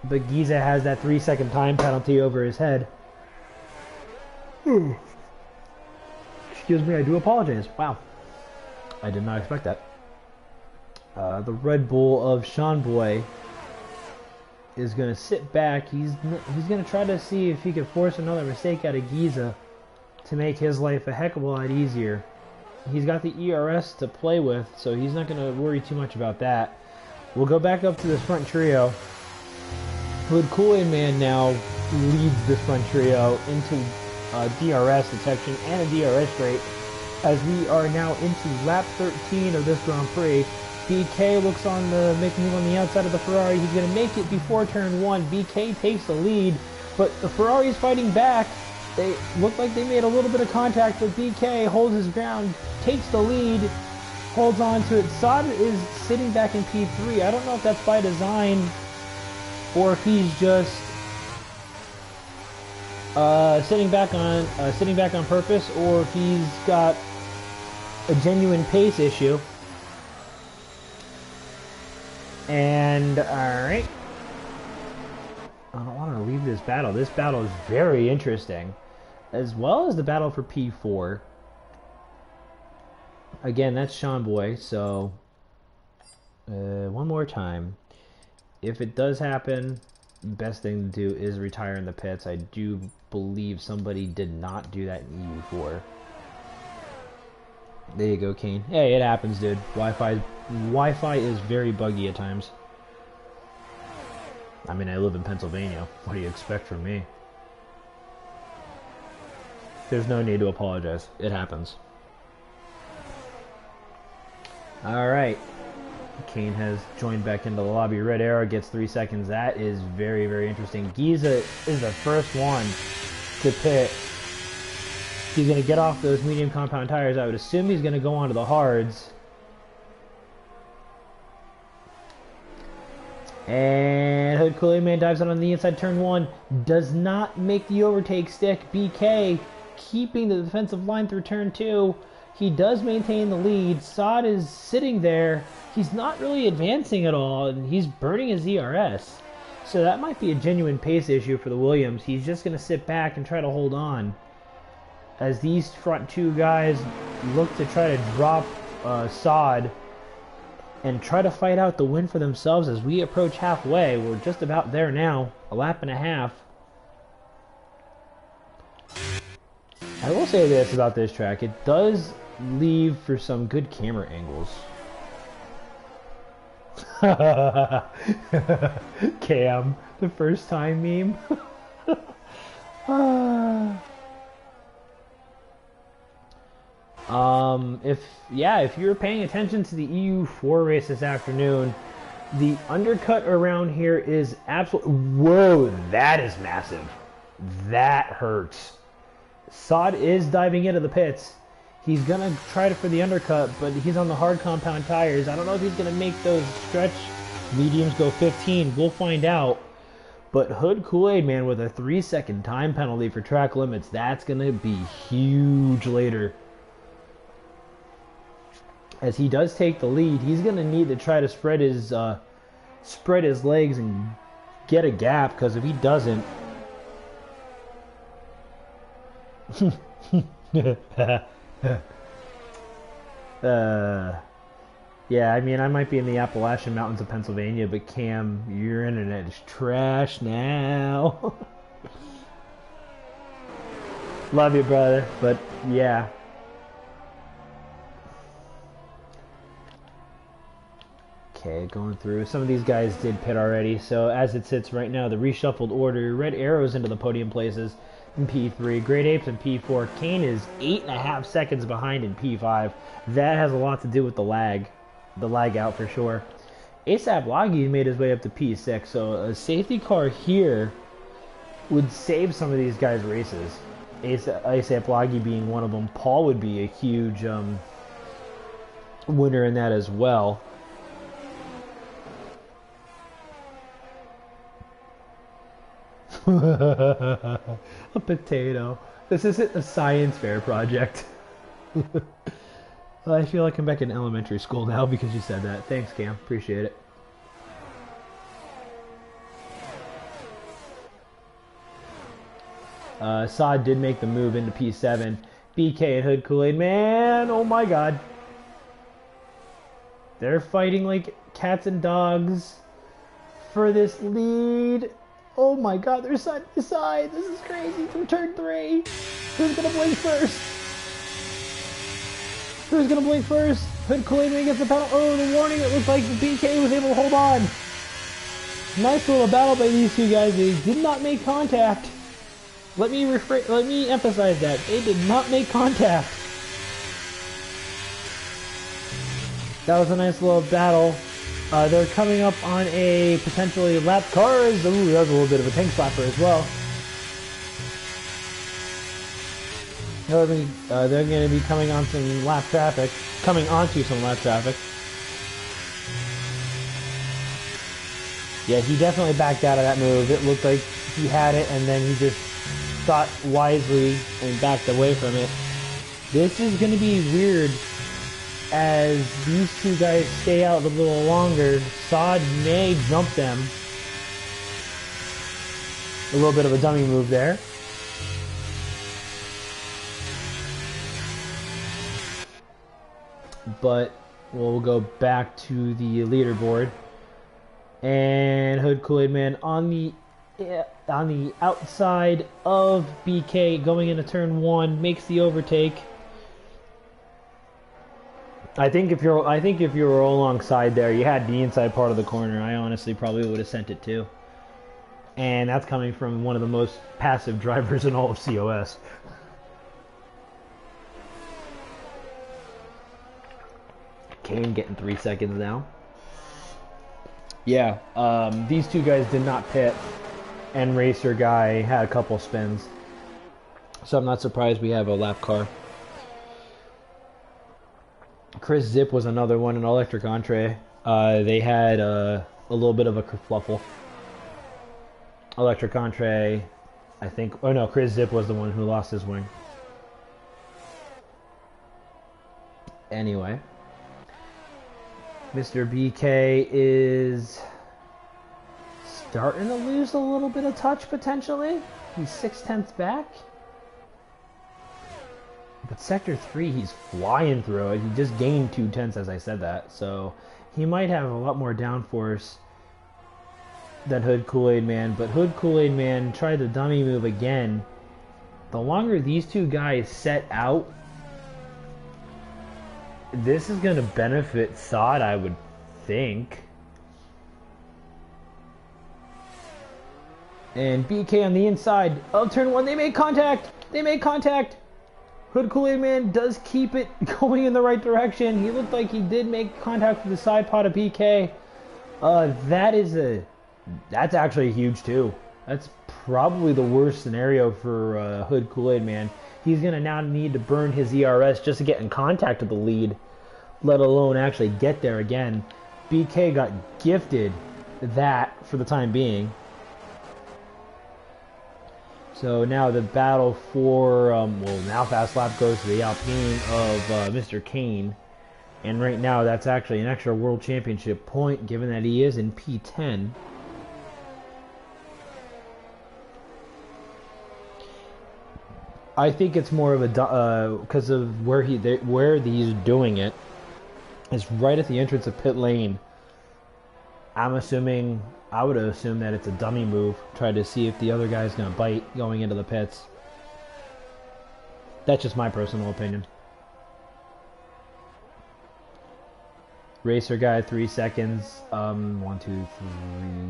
But Giza has that 3-second time penalty over his head. Excuse me, I do apologize. Wow. I did not expect that. The Red Bull of Seanboy is going to sit back. He's going to try to see if he can force another mistake out of Giza to make his life a heck of a lot easier. He's got the ERS to play with, so he's not going to worry too much about that. We'll go back up to this front trio. Hood Kool-Aid Man now leads this front trio into DRS detection and a DRS rate as we are now into lap 13 of this Grand Prix. BK looks on the make move on the outside of the Ferrari. He's going to make it before turn 1. BK takes the lead, but the Ferrari is fighting back. They look like they made a little bit of contact, but BK holds his ground, takes the lead, holds on to it. Saad is sitting back in P3. I don't know if that's by design or if he's just sitting back on purpose, or if he's got a genuine pace issue. And alright, I don't want to leave this battle. This battle is very interesting, as well as the battle for P4. Again, that's Seanboy, so one more time. If it does happen, best thing to do is retire in the pits. I do believe somebody did not do that in EU4. There you go, Kane. Hey, it happens, dude. Wi-Fi is very buggy at times. I mean, I live in Pennsylvania. What do you expect from me? There's no need to apologize. It happens. Alright. Kane has joined back into the lobby. Red Arrow gets 3 seconds. That is very, very interesting. Giza is the first one to pit. He's going to get off those medium compound tires. I would assume he's going to go onto the hards. And Hood Kool-Aid Man dives out on the inside turn 1. Does not make the overtake stick. BK keeping the defensive line through turn 2. He does maintain the lead. Saad is sitting there. He's not really advancing at all, and he's burning his ERS. So that might be a genuine pace issue for the Williams. He's just going to sit back and try to hold on, as these front two guys look to try to drop Saad and try to fight out the win for themselves as we approach halfway. We're just about there now, a lap and a half. I will say this about this track, it does leave for some good camera angles. Cam, the first time meme. If you're paying attention to the EU4 race this afternoon, the undercut around here is absolutely... Whoa, that is massive. That hurts. Saad is diving into the pits. He's going to try for the undercut, but he's on the hard compound tires. I don't know if he's going to make those stretch mediums go 15. We'll find out. But Hood Kool-Aid Man with a 3-second time penalty for track limits, that's going to be huge later. As he does take the lead, he's going to need to try to spread his legs and get a gap, because if he doesn't... Yeah, I mean, I might be in the Appalachian Mountains of Pennsylvania, but Cam, your internet is trash now. Love you, brother, but yeah. Okay, going through. Some of these guys did pit already, so as it sits right now, the reshuffled order, Red Arrows into the podium places in P3, Great Apes in P4, Kane is 8.5 seconds behind in P5. That has a lot to do with the lag out for sure. ASAP Loggy made his way up to P6, so a safety car here would save some of these guys' races. ASAP Loggy being one of them. Paul would be a huge winner in that as well. A potato. This isn't a science fair project. I feel like I'm back in elementary school now because you said that. Thanks, Cam. Appreciate it. Saad did make the move into P7. BK and Hood Kool-Aid Man. Oh my god. They're fighting like cats and dogs for this lead. Oh my god, they're side to side. This is crazy. From turn 3. Who's gonna blink first? Who's gonna blink first? Hood Kool-Aid Man gets the penalty. Oh, the warning. It looks like the BK was able to hold on. Nice little battle by these two guys. They did not make contact. Let me emphasize that. They did not make contact. That was a nice little battle. They're coming up on a potentially lap cars. Ooh, that was a little bit of a tank slapper as well. They're going to be coming on some lap traffic. Yeah, he definitely backed out of that move. It looked like he had it, and then he just thought wisely and backed away from it. This is going to be weird as these two guys stay out a little longer. Saad may jump them. A little bit of a dummy move there. But we'll go back to the leaderboard. And Hood Kool-Aid Man on the outside of BK going into turn 1 makes the overtake. I think if you're alongside there, you had the inside part of the corner. I honestly probably would have sent it too. And that's coming from one of the most passive drivers in all of COS. Kane getting 3 seconds now. Yeah, these two guys did not pit, and Racer Guy had a couple spins. So I'm not surprised we have a lap car. Chris Zip was another one in Electric Entree. They had a little bit of a kerfluffle. Electric Entree, I think. Oh no, Chris Zip was the one who lost his wing. Anyway, Mr. BK is starting to lose a little bit of touch potentially. He's 0.6 back. But Sector 3, he's flying through it. He just gained 0.2 as I said that. So he might have a lot more downforce than Hood Kool-Aid Man. But Hood Kool-Aid Man tried the dummy move again. The longer these two guys set out, this is going to benefit Saad, I would think. And BK on the inside of turn 1. They made contact. They made contact. Hood Kool-Aid Man does keep it going in the right direction. He looked like he did make contact with the side pod of BK. That's actually huge too. That's probably the worst scenario for Hood Kool-Aid Man. He's going to now need to burn his ERS just to get in contact with the lead, let alone actually get there again. BK got gifted that for the time being. So now the battle for, well, now fast lap goes to the Alpine of Mr. Kane. And right now that's actually an extra world championship point, given that he is in P10. I think it's more of a, because of where he's doing it. It's right at the entrance of pit lane. I would assume that it's a dummy move. Try to see if the other guy's going to bite going into the pits. That's just my personal opinion. Racer guy, 3 seconds. 1, 2,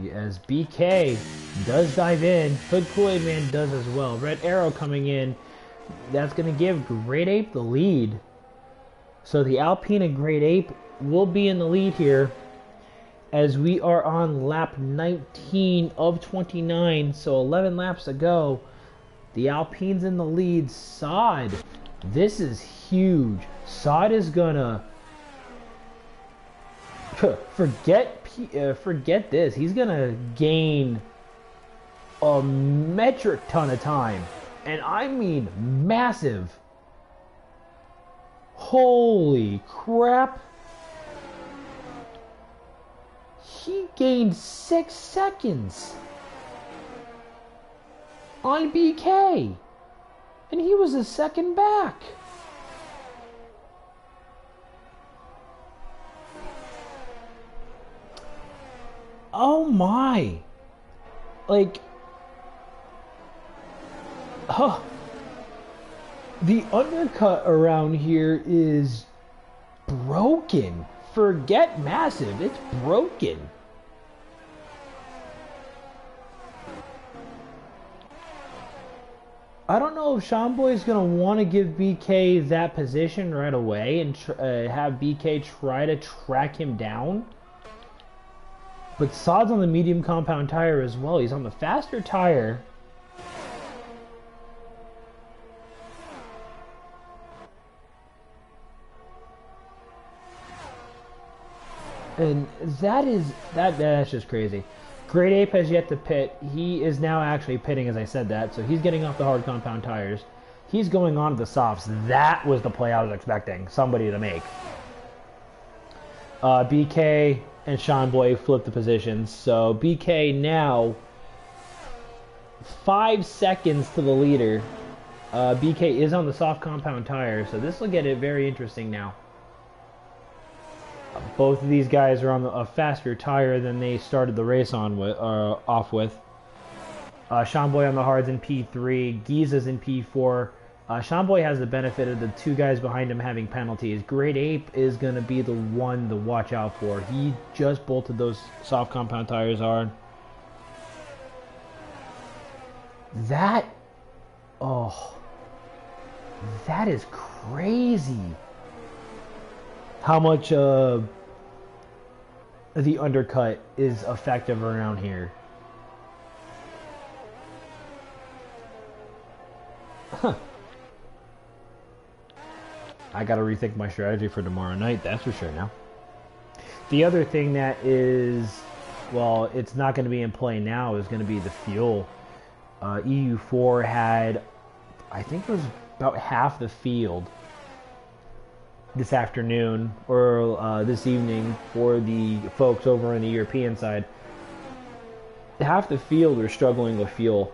3. As BK does dive in. Hood Kool-Aid Man does as well. Red Arrow coming in. That's going to give Great Ape the lead. So the Alpine and Great Ape will be in the lead here, as we are on lap 19 of 29, so 11 laps to go. The Alpine's in the lead. Sod, this is huge. Sod is gonna forget this. He's gonna gain a metric ton of time, and I mean massive. Holy crap. He gained 6 seconds on BK, and he was a second back. Oh my. Like, the undercut around here is broken. Forget massive, it's broken. I don't know if Sean Boy is going to want to give BK that position right away and have BK try to track him down. But Sod's on the medium compound tire as well. He's on the faster tire. And that's just crazy. Great Ape has yet to pit. He is now actually pitting as I said that, so he's getting off the hard compound tires. He's going on to the softs. That was the play I was expecting somebody to make. BK and Sean Boy flip the positions, so BK now 5 seconds to the leader. BK is on the soft compound tire, so this will get it very interesting now. Both of these guys are on a faster tire than they started the race off with. Sean Boy on the hards in P3. Giza's in P4. Sean Boy has the benefit of the 2 guys behind him having penalties. Great Ape is going to be the one to watch out for. He just bolted those soft compound tires on. That is crazy. How much the undercut is effective around here. Huh. I gotta rethink my strategy for tomorrow night, that's for sure now. The other thing that is, well, it's not going to be in play now, is going to be the fuel. EU4 had, I think it was about half the field this afternoon or this evening for the folks over on the European side. Half the field are struggling with fuel.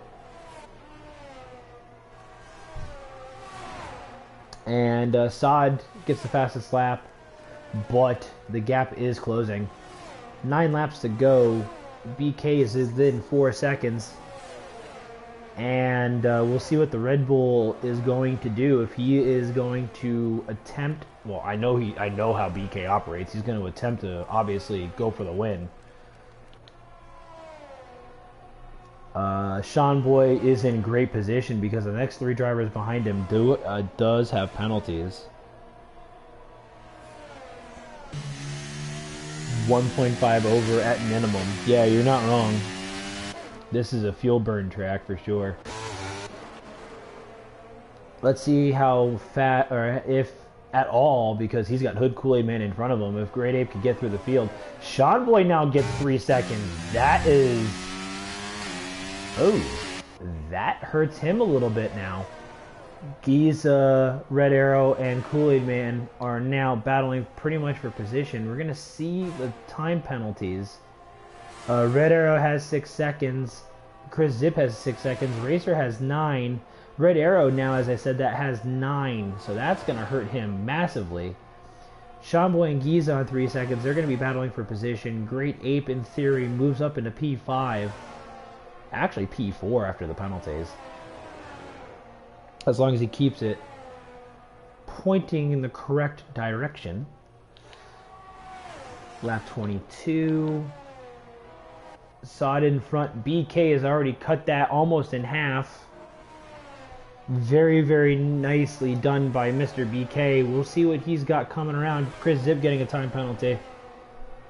And Saad gets the fastest lap, but the gap is closing. 9 laps to go. BK is in 4 seconds. And we'll see what the Red Bull is going to do. If he is going to attempt, well, I know how BK operates. He's going to attempt to obviously go for the win. Sean Boy is in great position because the next 3 drivers behind him does have penalties. 1.5 over at minimum. Yeah, you're not wrong. This is a fuel burn track for sure. Let's see how fat, or if at all, because he's got Hood Kool-Aid Man in front of him, if Great Ape could get through the field. Sean Boy now gets 3 seconds. That is... oh, that hurts him a little bit now. Giza, Red Arrow, and Kool-Aid Man are now battling pretty much for position. We're going to see the time penalties. Red Arrow has 6 seconds. Chris Zip has 6 seconds. Racer has 9. Red Arrow now, as I said, that has 9. So that's going to hurt him massively. Sean Boy and Giza on 3 seconds. They're going to be battling for position. Great Ape, in theory, moves up into P5. Actually, P4 after the penalties. As long as he keeps it pointing in the correct direction. Lap 22. Sod in front. BK has already cut that almost in half. Very, very nicely done by Mr. BK. We'll see what he's got coming around. Chris Zip getting a time penalty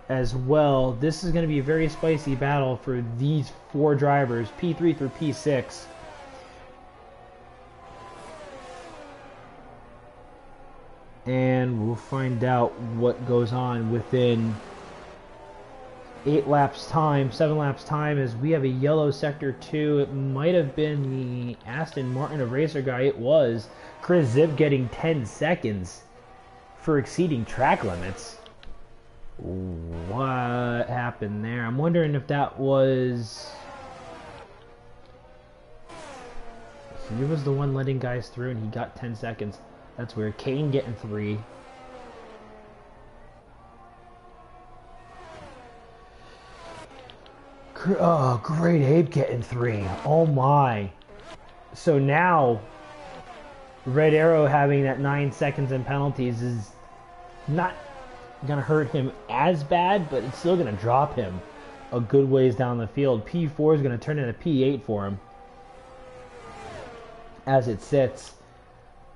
as well. This is going to be a very spicy battle for these 4 drivers, P3 through P6. And we'll find out what goes on within 8 laps time, 7 laps time, as we have a yellow sector 2. It might have been the Aston Martin of Racer Guy. It was. Chris Zip getting 10 seconds for exceeding track limits. What happened there? I'm wondering if that was... He was the one letting guys through and he got 10 seconds. That's weird. Kane getting 3. Oh, Great Ape getting 3. Oh my. So now, Red Arrow having that 9 seconds in penalties is not going to hurt him as bad, but it's still going to drop him a good ways down the field. P4 is going to turn into P8 for him as it sits.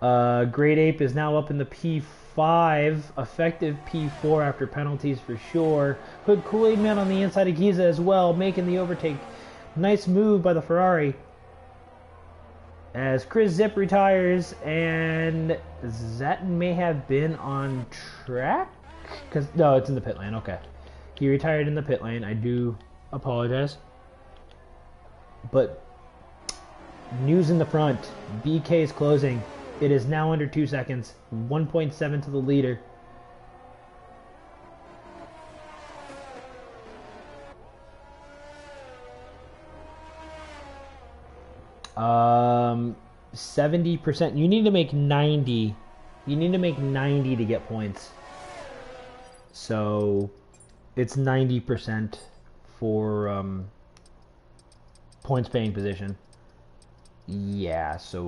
Great Ape is now up in the P5, effective P4 after penalties for sure. Hood Kool-Aid Man on the inside of Giza as well, making the overtake. Nice move by the Ferrari. As Chris Zip retires, and that may have been on track? No, it's in the pit lane, okay. He retired in the pit lane, I do apologize. But, news in the front, BK is closing. It is now under 2 seconds, 1.7 to the leader. Um, 70%. You need to make 90. You need to make 90 to get points. So, it's 90% for points paying position. Yeah, so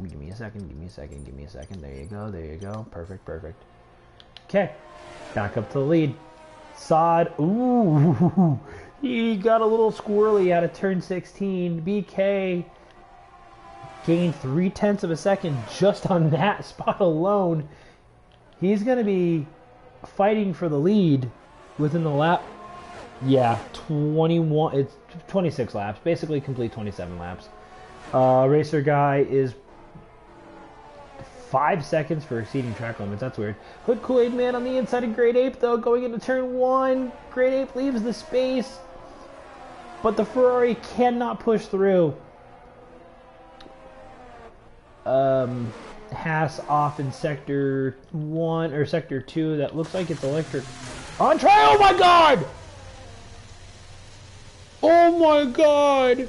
give me a second. There you go. Perfect. Okay, back up to the lead. Sod, ooh, he got a little squirrely out of turn 16. BK gained 0.3 of a second just on that spot alone. He's going to be fighting for the lead within the lap. Yeah, 21, it's 26 laps, basically complete 27 laps. Racer Guy is 5 seconds for exceeding track limits. That's weird. Hood Kool-Aid Man on the inside of Great Ape, though, going into turn 1. Great Ape leaves the space, but the Ferrari cannot push through. Haas off in sector 1 or sector 2. That looks like it's electric. On try! Oh my god! Oh my god!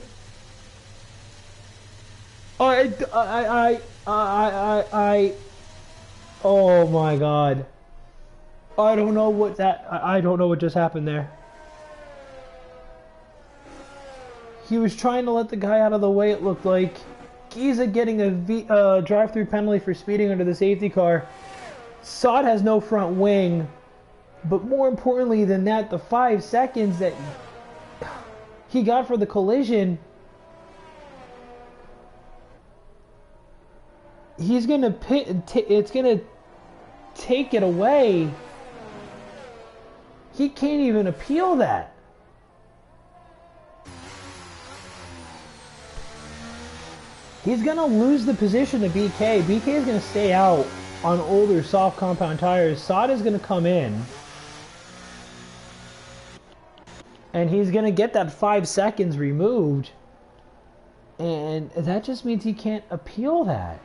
Oh my god. I don't know what I don't know what just happened there. He was trying to let the guy out of the way, it looked like. Giza getting a drive-through penalty for speeding under the safety car. Sod has no front wing. But more importantly than that, the 5 seconds that he got for the collision, he's gonna it's gonna take it away. He can't even appeal that. He's gonna lose the position to BK. BK is gonna stay out on older soft compound tires. Sod is gonna come in, and he's gonna get that 5 seconds removed. And that just means he can't appeal that.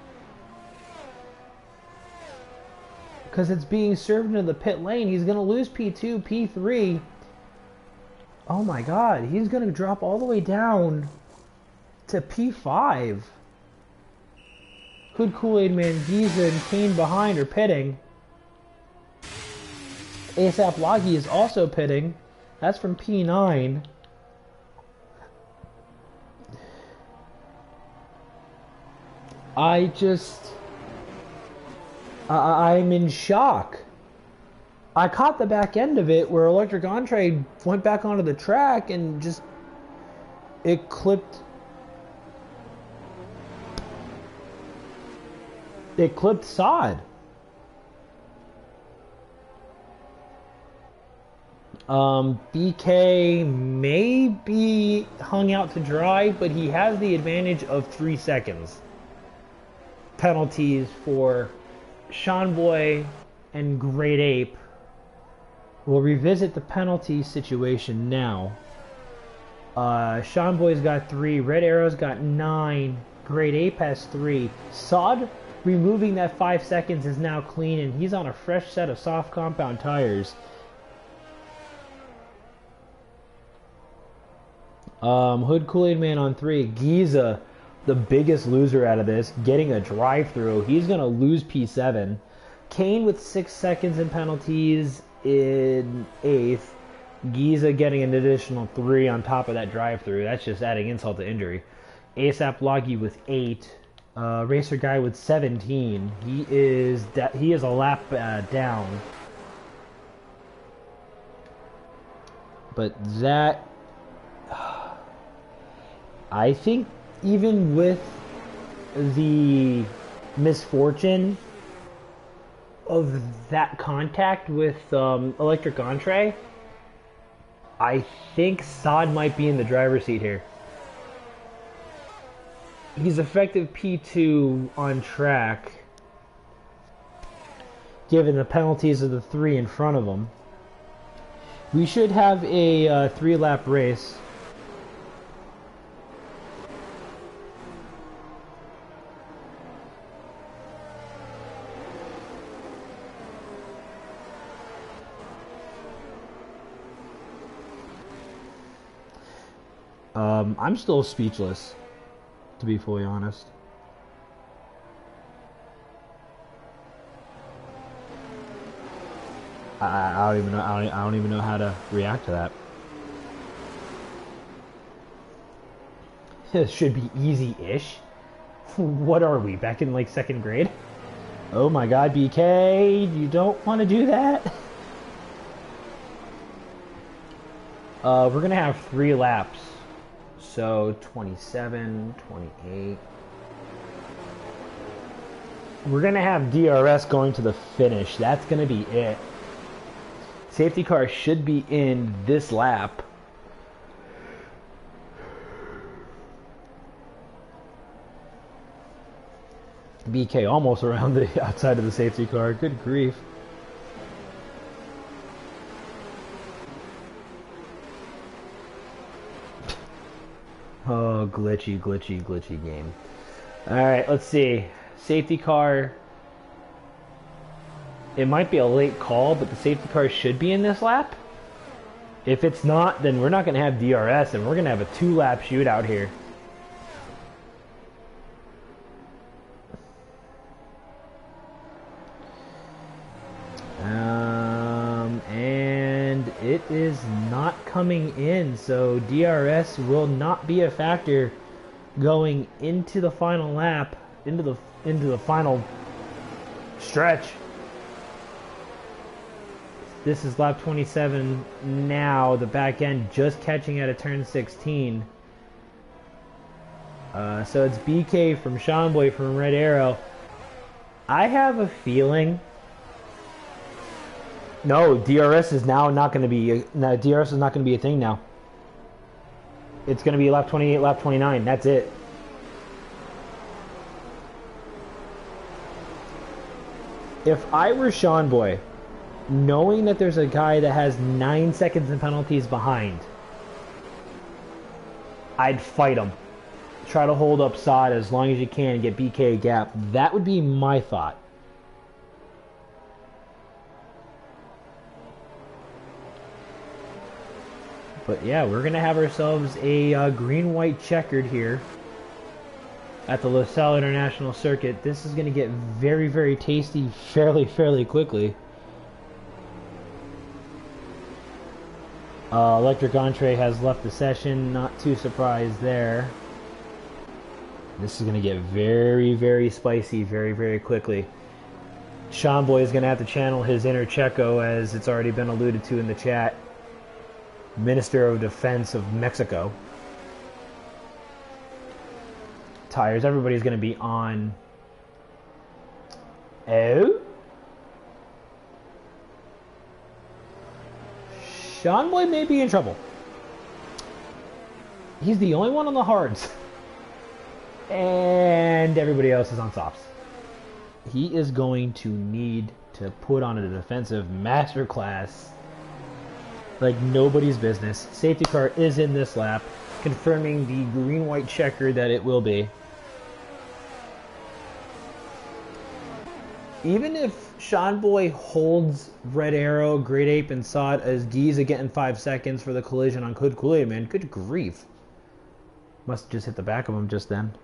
Because it's being served into the pit lane. He's going to lose P2, P3. Oh my god, he's going to drop all the way down to P5. Hood, Kool-Aid Man, Giza, and Kane behind are pitting. ASAP Loggy is also pitting. That's from P9. I'm in shock. I caught the back end of it where Electric Entree went back onto the track and just it clipped sod. BK may be hung out to dry, but he has the advantage of 3 seconds. Penalties for Sean Boy and Great Ape. We'll revisit the penalty situation now. Sean Boy's got 3, Red Arrow's got 9, Great Ape has 3. Sod removing that 5 seconds is now clean, and he's on a fresh set of soft compound tires. Hood Kool-Aid Man on 3. Giza, the biggest loser out of this, getting a drive-through. He's going to lose P7. Kane with 6 seconds in penalties in 8th. Giza getting an additional 3 on top of that drive-through. That's just adding insult to injury. ASAP Loggy with 8. Racer Guy with 17. He is a lap down. But that... I think even with the misfortune of that contact with Electric Entree, I think Sod might be in the driver's seat here. He's effective P2 on track, given the penalties of the 3 in front of him. We should have a 3-lap race. I'm still speechless, to be fully honest. I don't even know. I don't even know how to react to that. This should be easy-ish. What are we, back in like 2nd grade? Oh my God, BK, you don't want to do that. We're gonna have 3 laps. So 27, 28. We're gonna have DRS going to the finish. That's gonna be it. Safety car should be in this lap. BK almost around the outside of the safety car. Good grief. Oh, glitchy game. Alright, let's see. Safety car. It might be a late call, but the safety car should be in this lap. If it's not, then we're not going to have DRS, and we're going to have a 2-lap shootout here. And it is not coming in, so DRS will not be a factor going into the final lap, into the final stretch. This is lap 27 now, the back end just catching out of turn 16. So it's BK from Sean Boy from Red Arrow. I have a feeling... No, DRS is now not going to be... No, DRS is not going to be a thing now. It's going to be lap 28, lap 29. That's it. If I were Sean Boy, knowing that there's a guy that has 9 seconds in penalties behind, I'd fight him. try to hold up Saad as long as you can and get BK a gap. That would be my thought. But yeah, we're going to have ourselves a green-white checkered here at the LaSalle International Circuit. This is going to get very, very tasty fairly quickly. Electric Entree has left the session. Not too surprised there. This is going to get very, very spicy very quickly. Sean Boy is going to have to channel his inner Checo, as it's already been alluded to in the chat. Minister of Defense of Mexico. Tires, everybody's going to be on. Oh? Sean Boy may be in trouble. He's the only one on the hards. And everybody else is on softs. He is going to need to put on a defensive masterclass like nobody's business. Safety car is in this lap, confirming the green-white checker that it will be. Even if Sean Boy holds Red Arrow, Great Ape, and Saad as Giza getting 5 seconds for the collision on Hood Kool-Aid Man, good grief. Must have just hit the back of him just then.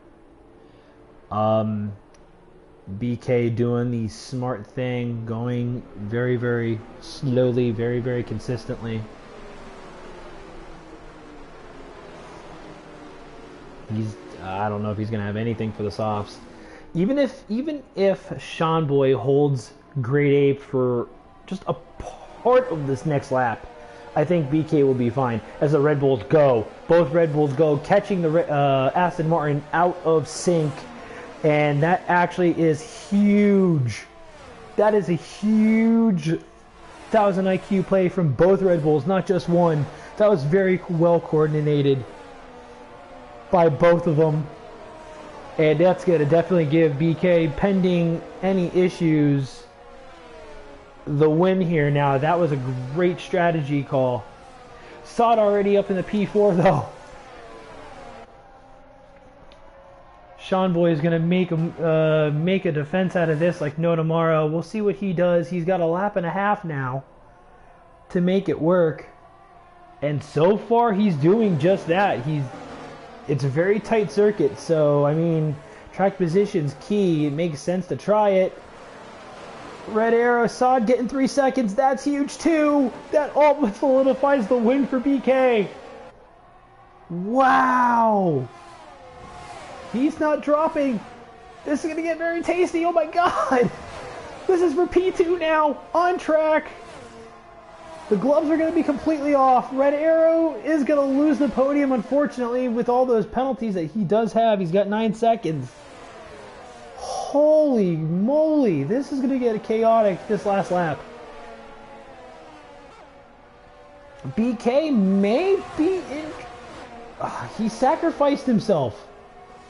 BK doing the smart thing, going very slowly, very consistently. I don't know if he's gonna have anything for the softs. Even if Sean Boy holds Great Ape for just a part of this next lap, I think BK will be fine. As the Red Bulls go, both Red Bulls go, catching the Aston Martin out of sync. And that actually is huge. That is a huge 1000 IQ play from both Red Bulls, not just one. That was very well coordinated by both of them. And that's going to definitely give BK, pending any issues, the win here. Now, that was a great strategy call. Saad already up in the P4, though. Sean Boy is going to make a defense out of this like no tomorrow. We'll see what he does. He's got a lap and a half now to make it work. And so far, he's doing just that. It's a very tight circuit, so, I mean, track position's key. It makes sense to try it. Red Arrow, Saad getting 3 seconds. That's huge, too. That almost solidifies the win for BK. Wow. He's not dropping. This is going to get very tasty. Oh my god. This is for P2 now. On track. The gloves are going to be completely off. Red Arrow is going to lose the podium, unfortunately, with all those penalties that he does have. He's got 9 seconds. Holy moly. This is going to get chaotic this last lap. BK may be in... he sacrificed himself.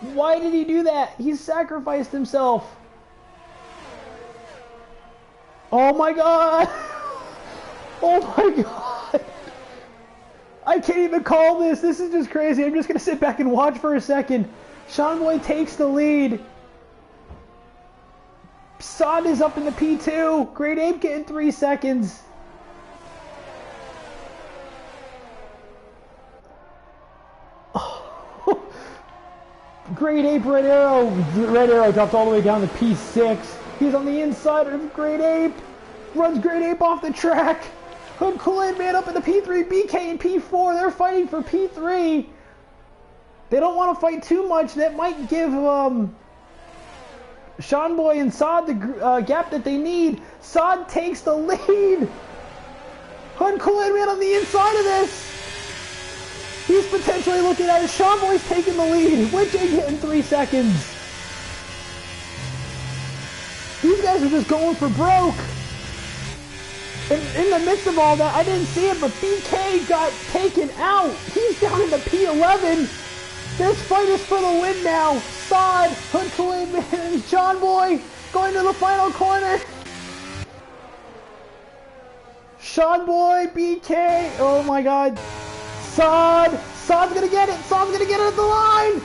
Why did he do that? He sacrificed himself. Oh my god. Oh my god. I can't even call this. This is just crazy. I'm just going to sit back and watch for a second. Sean Boy takes the lead. Saad is up in the P2. Great Ape getting 3 seconds. Great Ape, Red Arrow. Red Arrow drops all the way down to P6. He's on the inside of Great Ape. Runs Great Ape off the track. Hood Kool-Aid Man up in the P3. BK and P4. They're fighting for P3. They don't want to fight too much. That might give Sean Boy and Saad the gap that they need. Saad takes the lead. Hood Kool-Aid Man on the inside of this. He's potentially looking at it. Sean Boy's taking the lead. Winchig getting 3 seconds. These guys are just going for broke. In the midst of all that, I didn't see it, but BK got taken out. He's down in the P11. This fight is for the win now. Saad, Hood Kool-Aid Man, and Sean Boy going to the final corner. Sean Boy, BK. Oh my god. Saad's gonna get it. Saad's gonna get it at the line.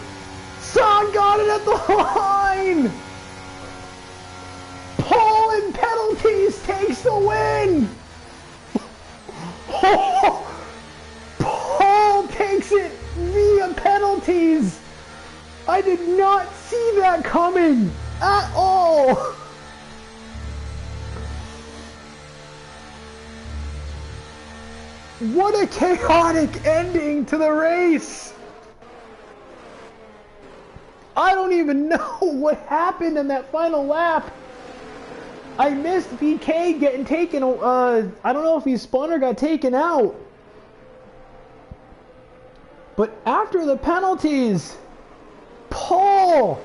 Son got it at the line! Paul in penalties takes the win! Paul takes it via penalties! I did not see that coming at all! What a chaotic ending to the race! I don't even know what happened in that final lap. I missed BK getting taken, I don't know if he spun or got taken out. But after the penalties, Paul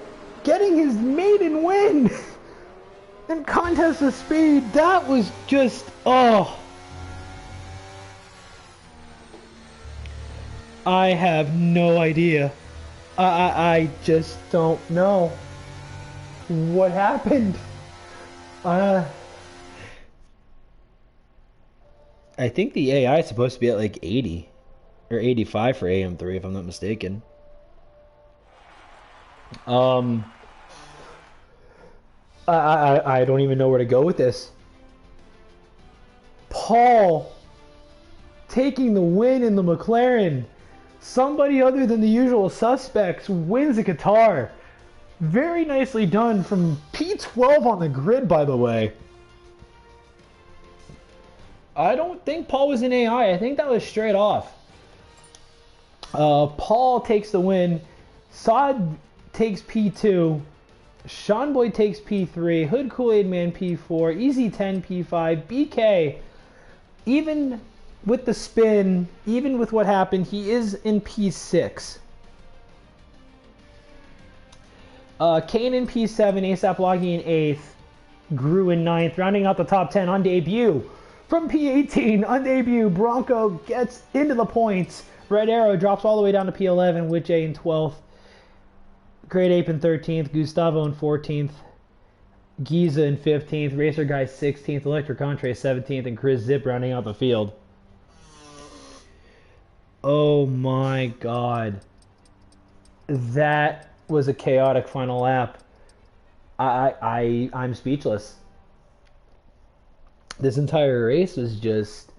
getting his maiden win in Contest of Speed, that was just, oh. I have no idea. I just don't know what happened. I think the AI is supposed to be at like 80 or 85 for AM3 if I'm not mistaken. I don't even know where to go with this. Paul taking the win in the McLaren. Somebody other than the usual suspects wins the Qatar. Very nicely done from P12 on the grid, by the way. I don't think Paul was in AI. I think that was straight off. Paul takes the win. Saad takes P2. Sean Boy takes P3. Hood Kool-Aid Man P4. Easy 10 P5. BK, even with the spin, even with what happened, he is in P6. Kane in P7, ASAP Loggy in 8th, Grew in 9th, rounding out the top 10 on debut. From P18, on debut, Bronco gets into the points. Red Arrow drops all the way down to P11, with Jay in 12th. Great Ape in 13th, Gustavo in 14th, Giza in 15th, Racer Guy 16th, Electric Entre 17th, and Chris Zip rounding out the field. Oh my god. That was a chaotic final lap. I'm speechless. This entire race was just,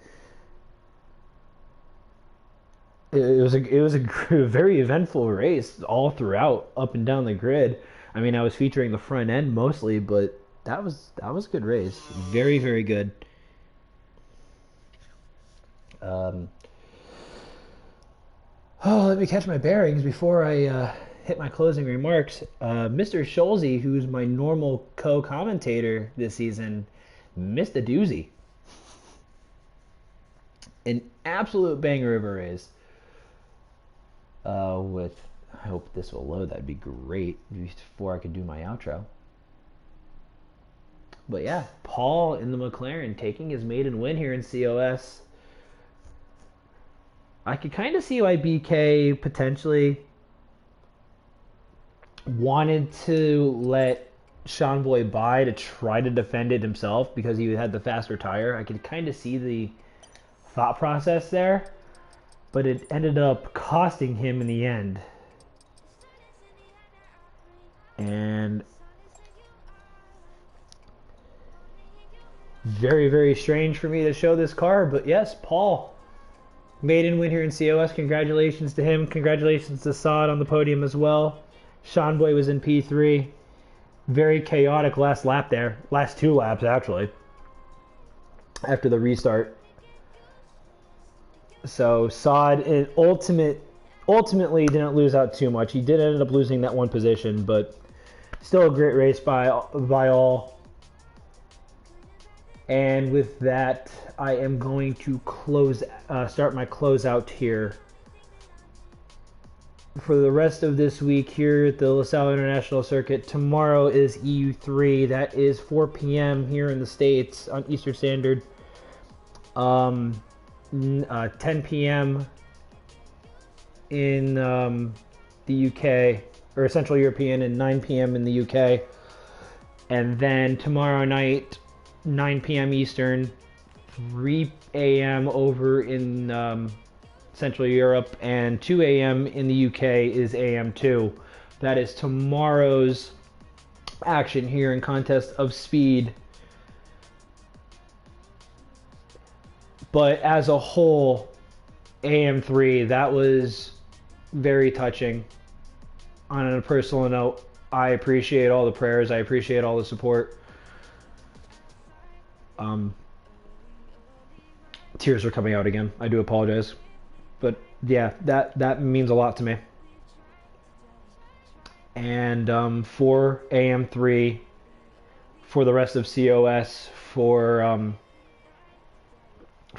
it was a very eventful race all throughout, up and down the grid. I mean, I was featuring the front end mostly, but that was a good race. Very, very good. Oh, let me catch my bearings before I hit my closing remarks. Mr. Scholze, who's my normal co-commentator this season, missed a doozy. An absolute banger of a race. I hope this will load. That'd be great before I could do my outro. But yeah, Paul in the McLaren taking his maiden win here in COS. I could kind of see why BK potentially wanted to let Sean Boy by to try to defend it himself because he had the faster tire. I could kind of see the thought process there, but it ended up costing him in the end. And very, very strange for me to show this car, but yes, Paul, maiden win here in COS. Congratulations to him. Congratulations to Saad on the podium as well. Sean Boy was in P3. Very chaotic last lap there. Last two laps, actually, after the restart. So Saad ultimately didn't lose out too much. He did end up losing that one position, but still a great race by all. And with that, I am going to start my closeout here. For the rest of this week here at the LaSalle International Circuit, tomorrow is EU3. That is 4 p.m. here in the States on Eastern Standard. 10 p.m. in the UK, or Central European, and 9 p.m. in the UK. And then tomorrow night, 9 p.m. Eastern, 3 a.m. over in Central Europe, and 2 a.m. in the UK is AM2 That is tomorrow's action here in Contest of Speed. But as a whole, AM3, that was very touching. On a personal note, I appreciate all the prayers. I appreciate all the support. Tears are coming out again. I do apologize. But yeah, that means a lot to me. And for AM3, for the rest of COS, for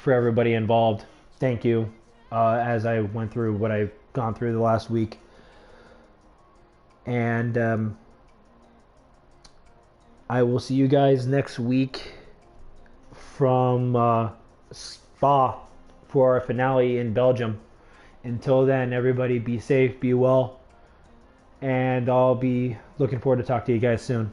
everybody involved, thank you. As I went through what I've gone through the last week. And I will see you guys next week from Spa for our finale in Belgium. Until then, everybody be safe, be well, and I'll be looking forward to talk to you guys soon.